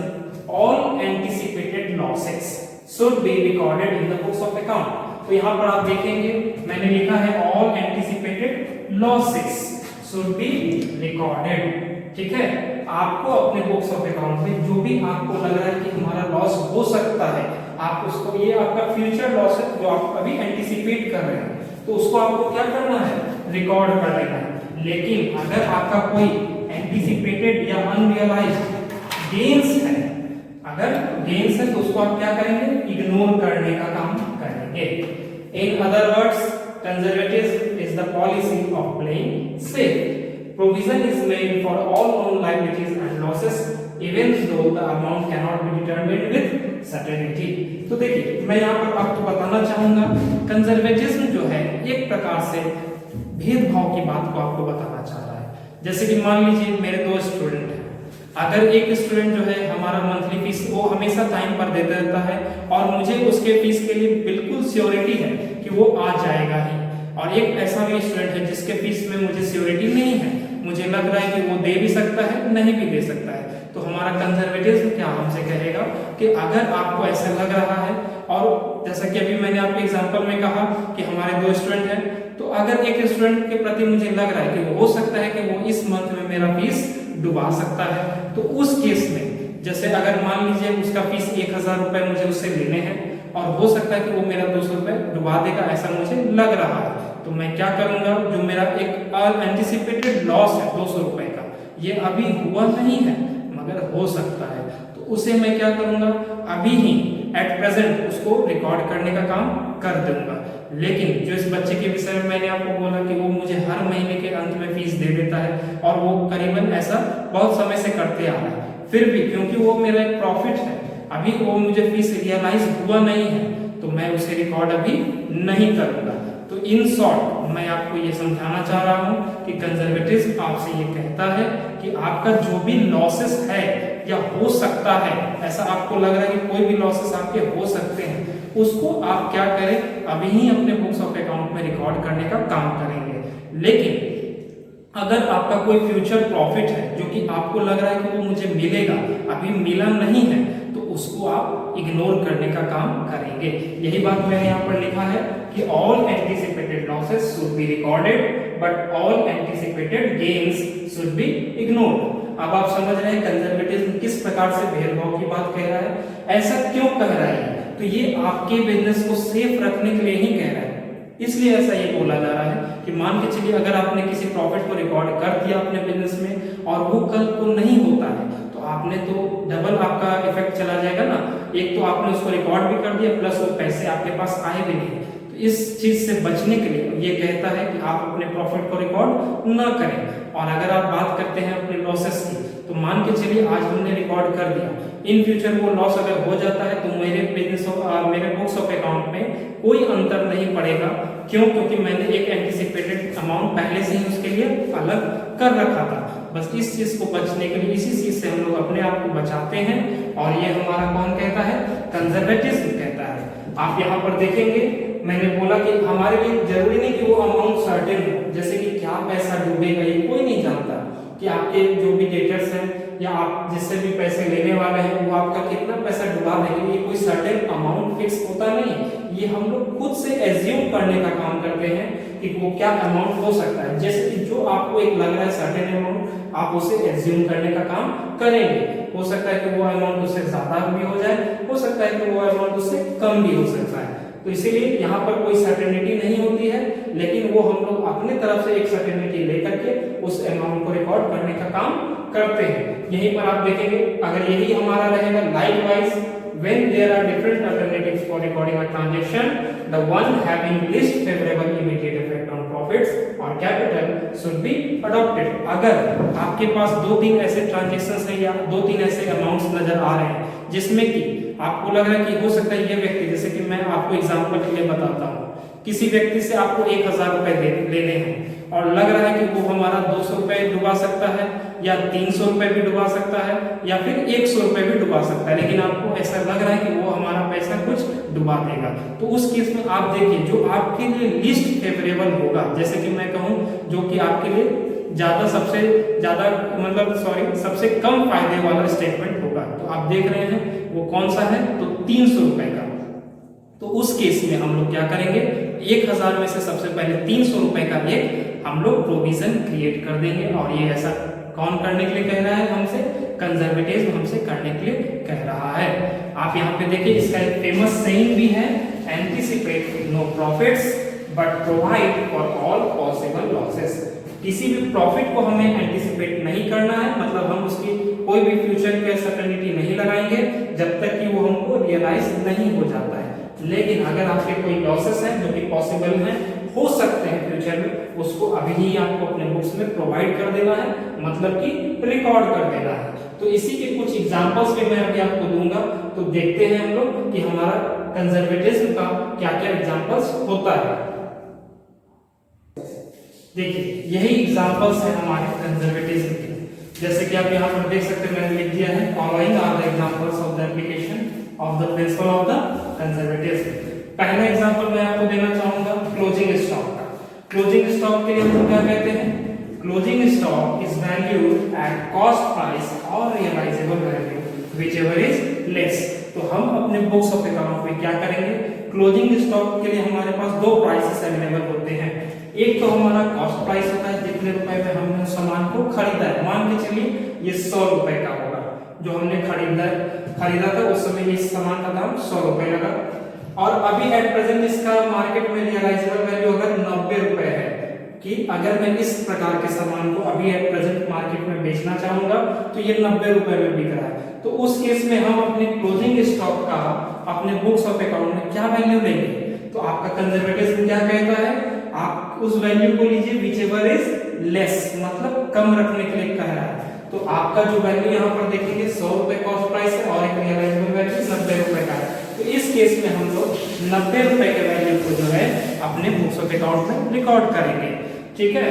all anticipated losses should be recorded in the books of account। तो यहाँ पर आप देखेंगे मैंने लिखा है all anticipated losses should be recorded। ठीक है, आपको अपने बुक्स ऑफ अकाउंट में जो भी आपको लग रहा है कि हमारा लॉस हो सकता है, आप उसको, ये आपका फ्यूचर लॉस है जो आप अभी एंटिसिपेट कर रहे हैं, तो उसको आपको क्या करना है, रिकॉर्ड कर लेना है। लेकिन अगर आपका कोई एंटिसिपेटेड या अनरियलाइज्ड गेन्स है, अगर गेन्स है तो उसको आप क्या करेंगे, इग्नोर करने का काम करेंगे। In other words conservatism is the policy of playing safe. Provision is made for all known liabilities and losses even though the amount cannot be determined with certainty। तो देखिए मैं यहाँ पर आपको बताना चाहूंगा कंजर्वेटिज्म जो है एक प्रकार से भेदभाव की बात को आपको बताना चाह रहा है। जैसे कि मान लीजिए मेरे दो स्टूडेंट हैं, अगर एक स्टूडेंट जो है हमारा मंथली फीस वो हमेशा टाइम पर देता रहता है और मुझे उसके फीस के लिए बिल्कुल श्योरिटी है कि वो आ जाएगा ही, और एक ऐसा भी स्टूडेंट है जिसके फीस में मुझे श्योरिटी नहीं है, मुझे लग रहा है कि वो दे भी सकता है नहीं भी दे सकता है। तो हमारा कंजर्वेटिज्म क्या हमसे कहेगा कि अगर आपको ऐसा लग रहा है, और जैसा कि अभी मैंने आपके एग्जांपल में कहा कि हमारे दो स्टूडेंट हैं, तो अगर एक स्टूडेंट के प्रति मुझे लग रहा है कि वो हो सकता है कि वो इस मंथ में मेरा फीस डुबा सकता है, तो उस केस में जैसे अगर मान लीजिए उसका फीस 1000 रुपए मुझे उससे लेने हैं और हो सकता है कि वो मेरा 200 रुपए डुबा देगा, ऐसा मुझे लग रहा है, तो मैं क्या करूंगा, जो मेरा एक एंटिसिपेटेड लॉस है 200 रुपए का, ये अभी हुआ नहीं है मगर हो सकता है, तो उसे मैं क्या करूंगा, अभी ही एट प्रेजेंट उसको रिकॉर्ड करने का काम कर दूंगा। लेकिन जो इस बच्चे के विषय में मैंने आपको बोला कि वो मुझे हर महीने के अंत में फीस दे देता है और वो करीबन ऐसा बहुत समय से करते आ रहा है, फिर भी क्योंकि वो मेरा एक प्रॉफिट है, अभी वो मुझे फीस रियलाइज हुआ नहीं है, तो मैं उसे रिकॉर्ड अभी नहीं करूंगा। तो इन शॉर्ट मैं आपको ये समझाना चाह रहा हूं कि कंजर्वेटिज्म आपसे ये कहता है कि आपका जो भी लॉसेस है या हो सकता है, ऐसा आपको लग रहा है कि कोई भी लॉसेस आपके हो सकते हैं, उसको आप क्या करें, अभी ही अपने बुक्स ऑफ अकाउंट में रिकॉर्ड करने का काम करेंगे। लेकिन अगर आपका कोई फ्यूचर प्रॉफिट है जो कि आपको लग रहा है कि वो मुझे मिलेगा, अभी मिला नहीं है, तो उसको आप इग्नोर करने का काम करेंगे। यही बात मैंने यहाँ पर लिखा है कि all anticipated losses should be recorded but all anticipated gains should be ignored. अब आप समझ रहे हैं कंजर्वेटिज्म किस प्रकार से भेदभाव की बात कह रहा है, ऐसा क्यों कह रहा है, तो ये आपके बिजनेस को सेफ रखने के लिए ही कह रहा है, इसलिए ऐसा ये बोला जा रहा है कि मान के चलिए अगर आपने किसी प्रॉफिट को रिकॉर्ड कर दिया अपने बिजनेस में और वो कल को नहीं होता है, तो आपने तो डबल आपका इफेक्ट चला जाएगा ना, एक तो आपने उसको रिकॉर्ड भी कर दिया प्लस वो पैसे आपके पास आए भी नहीं। तो इस चीज से बचने के लिए ये कहता है कि आप अपने प्रॉफिट को रिकॉर्ड ना करें। और अगर आप बात करते हैं अपने लॉसेस की, तो मान के चलिए आज हमने रिकॉर्ड कर दिया, इन फ्यूचर वो लॉस अगर हो जाता है तो मेरे मेरे बुक्स ऑफ अकाउंट में कोई अंतर नहीं पड़ेगा। क्यों? क्योंकि मैंने एक एंटीसिपेटेड अमाउंट पहले से ही उसके लिए अलग कर रखा था। बस इस चीज को बचने के लिए, इसी चीज से हम लोग अपने आप को बचाते हैं, और ये हमारा कौन कहता है? कंजर्वेटिज्म कहता है। आप यहाँ पर देखेंगे, मैंने बोला कि हमारे लिए जरूरी नहीं कि वो अमाउंट सर्टेन हो, जैसे कि क्या पैसा डूबेगा ये कोई नहीं जानता, कि आपके जो भी डेटर्स हैं या आप जिससे भी पैसे लेने वाले हैं वो आपका कितना पैसा डुबा देंगे, ये कोई सर्टेन अमाउंट फिक्स होता नहीं। ये हम लोग खुद से एज्यूम करने का काम करते हैं कि वो क्या अमाउंट हो सकता है। जैसे कि जो आपको एक लग रहा है सर्टेन अमाउंट, आप उसे एज्यूम करने का काम करेंगे। हो सकता है कि वो अमाउंट उससे ज्यादा भी हो जाए, हो सकता है कि वो अमाउंट उससे कम भी हो सकता है। तो इसीलिए यहाँ पर कोई सर्टेनिटी नहीं होती है, लेकिन वो हम लोग अपने तरफ से एक सर्टेनिटी लेकर के उस अमाउंट को रिकॉर्ड करने का काम करते हैं। यहीं पर आप देखेंगे, अगर यही हमारा रहेगा likewise, when there are different alternatives for recording a transaction, the one having least favorable immediate effect on profits or capital should be adopted. अगर आपके पास 2-3 ऐसे ट्रांजेक्शंस हैं या 2-3 ऐसे अमाउंट्स नजर आ रहे हैं जिसमें कि आपको लग रहा है कि हो सकता है ये व्यक्ति, जैसे कि मैं आपको एग्जांपल के लिए बताता हूँ, किसी व्यक्ति से आपको 1000 रुपए लेने हैं और लग रहा है कि वो हमारा 200 रुपए डुबा सकता है या 300 रुपए भी डुबा सकता है या फिर 100 रुपए भी डुबा सकता है, लेकिन आपको ऐसा लग रहा है कि वो हमारा पैसा कुछ डुबा देगा। तो उस केस में आप देखिए, जो आपके लिए लिस्ट फेवरेबल होगा, जैसे कि मैं कहूँ जो कि आपके लिए सबसे ज्यादा सबसे कम फायदे वाला स्टेटमेंट होगा, तो आप देख रहे हैं वो कौन सा है? तो 300 रुपए का। तो उस केस में हम लोग क्या करेंगे? 1000 में से सबसे पहले 300 रुपए का एक हम लोग प्रोविजन क्रिएट कर देंगे। और ये ऐसा कौन करने के लिए कह रहा है हमसे? कंजर्वेटिज्म हमसे करने के लिए कह रहा है। आप यहाँ पे देखिए, इसका एक फेमस सेइंग भी है, anticipate no profits but provide for all possible losses. किसी भी प्रॉफिट को हमें एंटीसिपेट नहीं करना है, मतलब हम उसकी कोई भी फ्यूचर के सर्टेनिटी नहीं लगाएंगे जब तक कि वो हमको रियलाइज नहीं हो जाता है। लेकिन अगर आपके कोई लॉसेस हैं जो कि पॉसिबल हैं, हो सकते हैं फ्यूचर में, उसको अभी ही आपको अपने बुक्स में प्रोवाइड कर देना है, मतलब कि रिकॉर्ड कर देना है। तो इसी के कुछ एग्जांपल्स भी मैं अभी आपको दूंगा, तो देखते हैं हम लोग कि हमारा कंजर्वेटिज्म का क्या क्या एग्जांपल्स होता है। देखिए, यही एग्जांपल्स है हमारे कंजर्वेटिज्म के। जैसे कि आप यहाँ पर देख सकते हैं, मैंने लिख दिया है, following are the examples of the application of the principle of the conservatism. पहला एग्जांपल मैं आपको देना चाहूंगा क्लोजिंग स्टॉक का। क्लोजिंग स्टॉक के लिए हम क्या कहते हैं? Closing stock is valued at cost price और realisable value whichever is less. तो हम अपने बुक्स ऑफ अकाउंट में क्या करेंगे? क्लोजिंग स्टॉक के लिए हमारे पास दो प्राइसेस अवेलेबल होते हैं। एक तो हमारा कॉस्ट प्राइस होता है, जितने रुपए में हमने सामान को खरीदा है। मान के चलिए ये 100 रुपए का होगा, जो हमने खरीदा था उस समय इस सामान का दाम 100 रुपए लगा। और अभी एट प्रेजेंट इसका मार्केट में रियलाइजेबल वैल्यू अगर 90 रुपए है, कि अगर मैं इस प्रकार के सामान को अभी एट प्रेजेंट मार्केट में बेचना चाहूंगा तो ये 90 रुपए में बिक रहा है। तो उस केस में हम अपने क्लोजिंग स्टॉक का अपने बुक्स ऑफ अकाउंट में क्या वैल्यू लेंगे? तो आपका कंजर्वेटिज्म क्या कहता है? आप उस वैल्यू को लीजिए व्हिचएवर इज लेस, मतलब कम रखने के लिए कह रहा है। तो आपका जो वैल्यू यहाँ पर देखेंगे 100 रुपए कॉस्ट प्राइस है और एक रियलाइजेबल वैल्यू 90 रुपए का है। तो इस केस में हम लोग 90 रुपए के वैल्यू को जो है अपने बुक्स ऑफ अकाउंट में रिकॉर्ड करेंगे। ठीक है।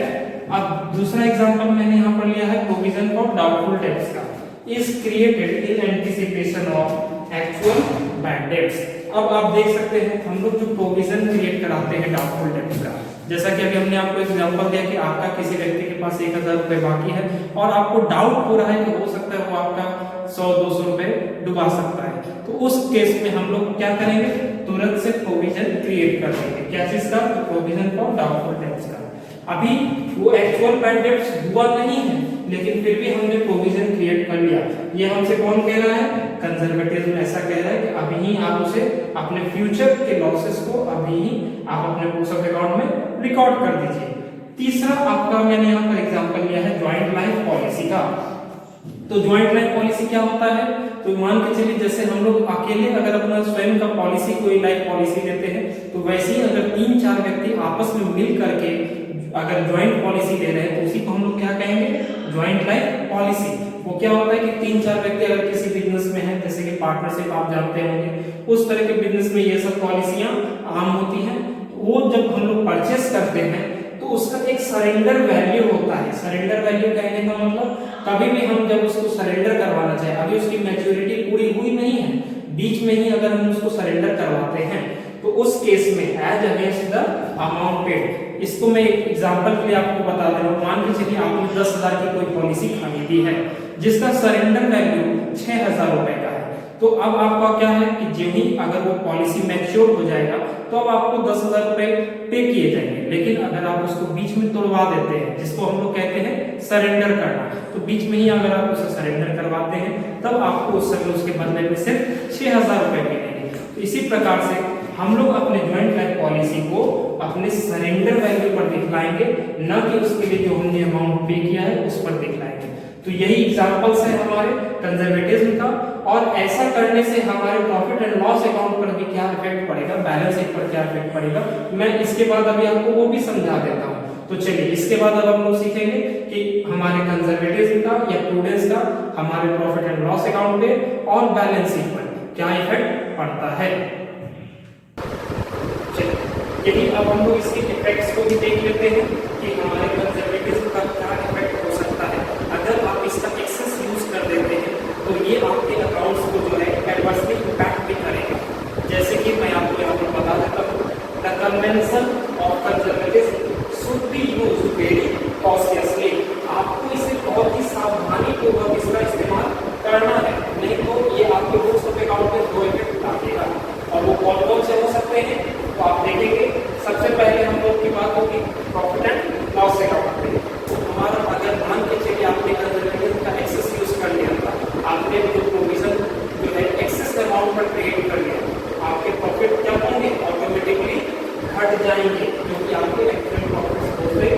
अब दूसरा एग्जांपल मैंने यहाँ पर लिया है प्रोविजन फॉर डाउटफुल डेब्ट्स का, is created in anticipation of actual bad debts. अब आप देख सकते हैं हम लोग जो प्रोविजन क्रिएट कराते हैं डाउटफुल डेब्ट्स का, जैसा कि अभी हमने आपको एग्जांपल दिया कि आपका किसी व्यक्ति के पास 1000 रुपए बाकी है और आपको डाउट हो रहा है कि हो सकता है वो आपका 100-200 रुपए डुबा सकता है। तो उस केस में हम लोग क्या करेंगे? तुरंत से प्रोविजन क्रिएट कर देंगे। क्या चीज का? तो प्रोविजन फॉर डाउटफुल डेब्ट्स का। अभी वो एक्चुअल बैड डेब्ट्स हुआ नहीं है, लेकिन फिर भी हमने प्रोविजन क्रिएट कर लिया। ये हमसे कौन कह रहा है? कंजर्वेटिज्म ऐसा कह रहा है कि अभी ही आप उसे अपने फ्यूचर के लॉसेस को अभी ही आप अपने बुक्स ऑफ अकाउंट में रिकॉर्ड कर दीजिए। तीसरा आपका मैंने यहाँ पर एग्जांपल लिया है ज्वाइंट लाइफ पॉलिसी का। तो ज्वाइंट लाइफ पॉलिसी क्या होता है? तो मान के चलिए जैसे हम लोग अकेले अगर अपना स्वयं का पॉलिसी कोई लाइफ पॉलिसी लेते हैं, तो वैसे ही अगर 3-4 व्यक्ति आपस में मिल करके अगर ज्वाइंट पॉलिसी ले रहे हैं तो उसी को हम लोग क्या कहेंगे, ज्वाइंट लाइफ पॉलिसी। वो क्या होता है कि 3-4 व्यक्ति अगर किसी बिजनेस में है, जैसे कि पार्टनरशिप आप जानते होंगे, उस तरह के बिजनेस में ये सब पॉलिसियां आम होती हैं। वो जब हम लोग परचेस करते हैं तो उसका एक सरेंडर वैल्यू होता है। सरेंडर वैल्यू कहने का मतलब कभी भी हम जब उसको सरेंडर करवाना चाहे, अभी उसकी मैच्योरिटी पूरी हुई नहीं है, बीच में ही अगर हम उसको सरेंडर करवाते हैं तो उस केस में as against the amount paid, इसको मैं एक एग्जांपल के लिए आपको बता दे रहा हूँ। मान के चलिए आपने 10,000 की कोई पॉलिसी खरीदी है जिसका सरेंडर वैल्यू 6,000 रुपए का है। तो अब आपका क्या है कि जो ही अगर वो पॉलिसी मैच्योर हो जाएगा तो अब आपको 10,000 रुपए पे किए जाएंगे। लेकिन अगर आप उसको बीच में तोड़वा देते हैं, जिसको हम लोग कहते हैं सरेंडर करना, तो बीच में ही अगर आप उसे सरेंडर करवाते हैं तब आपको उस समय उसके बदले में सिर्फ 6,000 रुपए मिलेंगे। तो इसी प्रकार से हम लोग अपने ज्वाइंट लाइफ पॉलिसी को अपने सरेंडर वैल्यू पर दिखलाएंगे, न कि उसके लिए जो हमने अमाउंट पे किया है उस पर दिखलाएंगे। तो यही एग्जांपल्स है हमारे कंजर्वेटिज्म का, और ऐसा करने से हमारे प्रॉफिट एंड लॉस अकाउंट पर भी क्या इफेक्ट पड़ेगा, बैलेंस शीट पर क्या इफेक्ट पड़ेगा, मैं इसके बाद अभी आपको वो भी समझा देता हूँ। तो चलिए इसके बाद अब हम लोग सीखेंगे कि हमारे कंजर्वेटिज्म का या प्रूडेंस का हमारे प्रॉफिट एंड लॉस अकाउंट पे और बैलेंस शीट पर क्या इफेक्ट पड़ता है। यदि अब हम लोग इसके इफेक्ट्स को भी देख लेते हैं कि हमारे कंजर्वेटिज्म का क्या इफेक्ट हो सकता है। अगर आप इसका एक्सेस यूज कर देते हैं तो ये आपके अकाउंट्स को जो है एडवर्सली इम्पैक्ट भी करेगा। जैसे कि मैं आपको यहाँ पर बता देता हूँ, the convention of conservatism should be used very cautiously. आपको इसे बहुत ही सावधानी पूर्वक इसका इस्तेमाल करना है, नहीं तो ये आपके बुक्स ऑफ अकाउंट में दो इफेक्ट डालेगा। और वो कौन कौन से हो सकते हैं तो आप देखेंगे। सबसे पहले हम लोग की बात होगी प्रॉफिट एंड लॉस अकाउंट पे। तो हमारा अगर मान के चलिए आपने कंजर्वेटिज्म का एक्सेस यूज कर लिया था, आपने जो प्रोविजन जो है एक्सेस अमाउंट पर क्रिएट कर लिया, आपके प्रॉफिट क्या होंगे, ऑटोमेटिकली घट जाएंगे, क्योंकि आपके एक्चुअल प्रॉफिट होते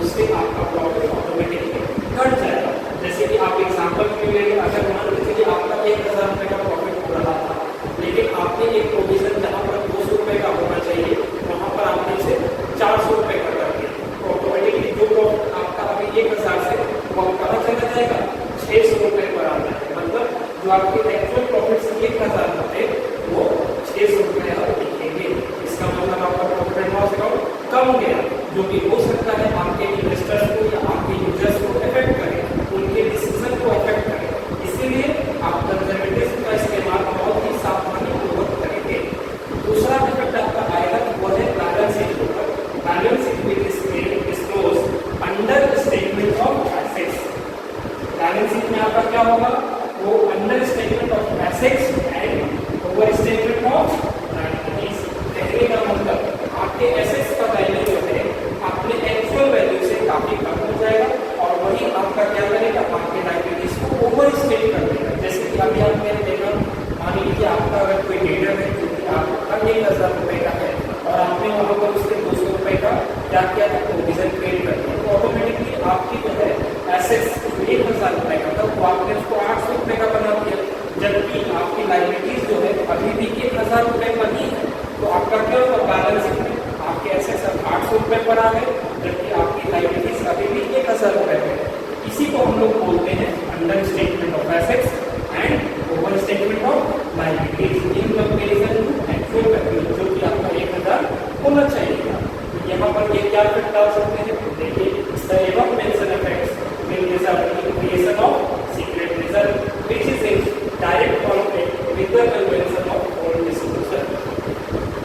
उससे आपका प्रॉफिट ऑटोमेटिकली घट जाएगा। जैसे कि आप एग्जांपल के लिए अगर मान के चलिए आपका 1,000 रुपए का प्रॉफिट हो रहा था, लेकिन आपने एक प्रोविजन जहाँ पर 200 रुपए का होना चाहिए वहां पर आपने इसे 400 रुपए का कर दिया, तो ऑटोमेटिकली जो प्रॉफिट आपका अभी 1,000 से वो कहाँ चला जाएगा, 600 रुपए पर आ जाएगा। मतलब जो आपके एक्चुअल प्रॉफिट से 1,000 होते वो 600 रुपए आप दिखेंगे। इसका मतलब आपका प्रॉफिट एंड लॉस अकाउंट कम गया, जो कि हो सकता है आपके इन्वेस्टर्स को या आपके यूजर्स को इफेक्ट करे, उनके डिसीजन को इफेक्ट करे। इसीलिए आप कंजर्वेटिज्म का इस्तेमाल बहुत ही सावधानी पूर्वक करेंगे। दूसरा इफेक्ट आपका आएगा वो है बैलेंस शीट पर। Balance sheet will disclose under statement of assets. Balance sheet में आपका क्या होगा, वो under statement of assets and over statement of liabilities. कहने का मतलब आपके एसेट्स का वैल्यू जो है अपने एक्चुअल वैल्यू से काफी कम हो जाएगा, और वही आपका क्या करेगा, आपके लायबिलिटीज को ओवर स्टेट कर देगा। जैसे कि अभी आपने देखा, मान लीजिए आपका अगर कोई डेटर है जो कि आपका 1,000 रुपए का है और आपने वहां पर उसके 200 रुपए का क्या किया था, प्रोविजन क्रिएट कर दिया, तो ऑटोमेटिकली आपकी जो है एसेट्स 1,000 रुपए का था वो आपने उसको 800 रुपए का बना दिया, जबकि आपकी लायबिलिटीज जो है अभी भी 1,000 रुपए पर ही है। तो आपका क्या होगा, बैलेंस शीट में आपके एसेट्स अब 800 रुपए पर आ गए, जबकि आपकी लायबिलिटीज अभी भी 1,000 रुपए पे। इसी को हम लोग बोलते हैं under statement of assets and over statement of liabilities in comparison to actual value, जो कि आपका 1,000 होना चाहिए। तो यहाँ पर ये क्या इफेक्ट डाल सकते हैं, देखिए the above mention effects will result in creation of secret reserve which is in direct conflict with the convention of full disclosure.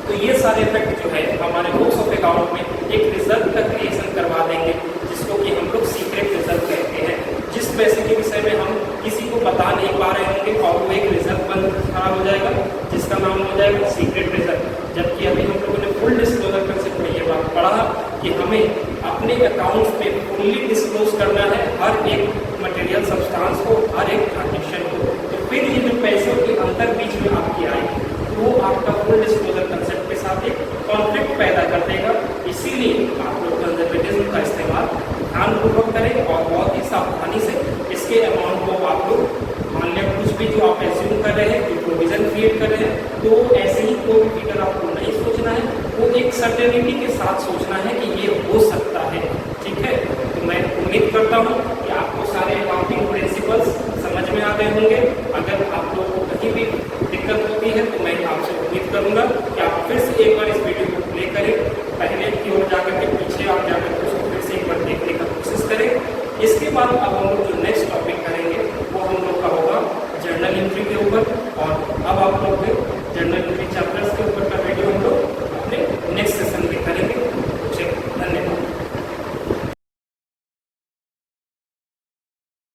तो ये सारे इफेक्ट जो है हमारे बुक्स ऑफ अकाउंट में एक रिजर्व का क्रिएशन करवा देंगे, जिसको कि हम लोग सीक्रेट रिजर्व कहते हैं। जिस पैसे के विषय में हम किसी को बता नहीं पा रहे होंगे और वो एक रिजर्व बन खड़ा हो जाएगा, जिसका नाम हो जाएगा सीक्रेट रिजर्व। जबकि अभी हम लोगों ने फुल डिस्क्लोजर कंसेप्ट में ये बात पढ़ा कि हमें अपने अकाउंट्स में फुल्ली डिस्क्लोज करना है हर एक मटेरियल सब्सटेंस को, हर एक ट्रांजेक्शन को। तो फिर ये जो पैसों के अंतर बीच में आपकी आएगी वो आपका फुल डिस्क्लोजर कंसेप्ट के साथ एक कॉन्फ्लिक्ट पैदा कर देगा। इसीलिए आप लोग कंजर्वेटिज्म का इस्तेमाल ध्यानपूर्वक करें और बहुत ही सावधानी से इसके अमाउंट को आप लोग मान लिया कुछ भी जो आप एज्यूम उम्मीद करता हूँ कि आपको सारे अकाउंटिंग प्रिंसिपल्स समझ में आ गए होंगे। अगर आप लोगों को कहीं भी दिक्कत होती है तो मैं आपसे उम्मीद करूंगा कि आप फिर से एक बार इस वीडियो को प्ले करें, पहले की ओर जाकर के पीछे आप जाकर के उसको फिर से एक बार देखने का कोशिश करें। इसके बाद अब हम लोग जो नेक्स्ट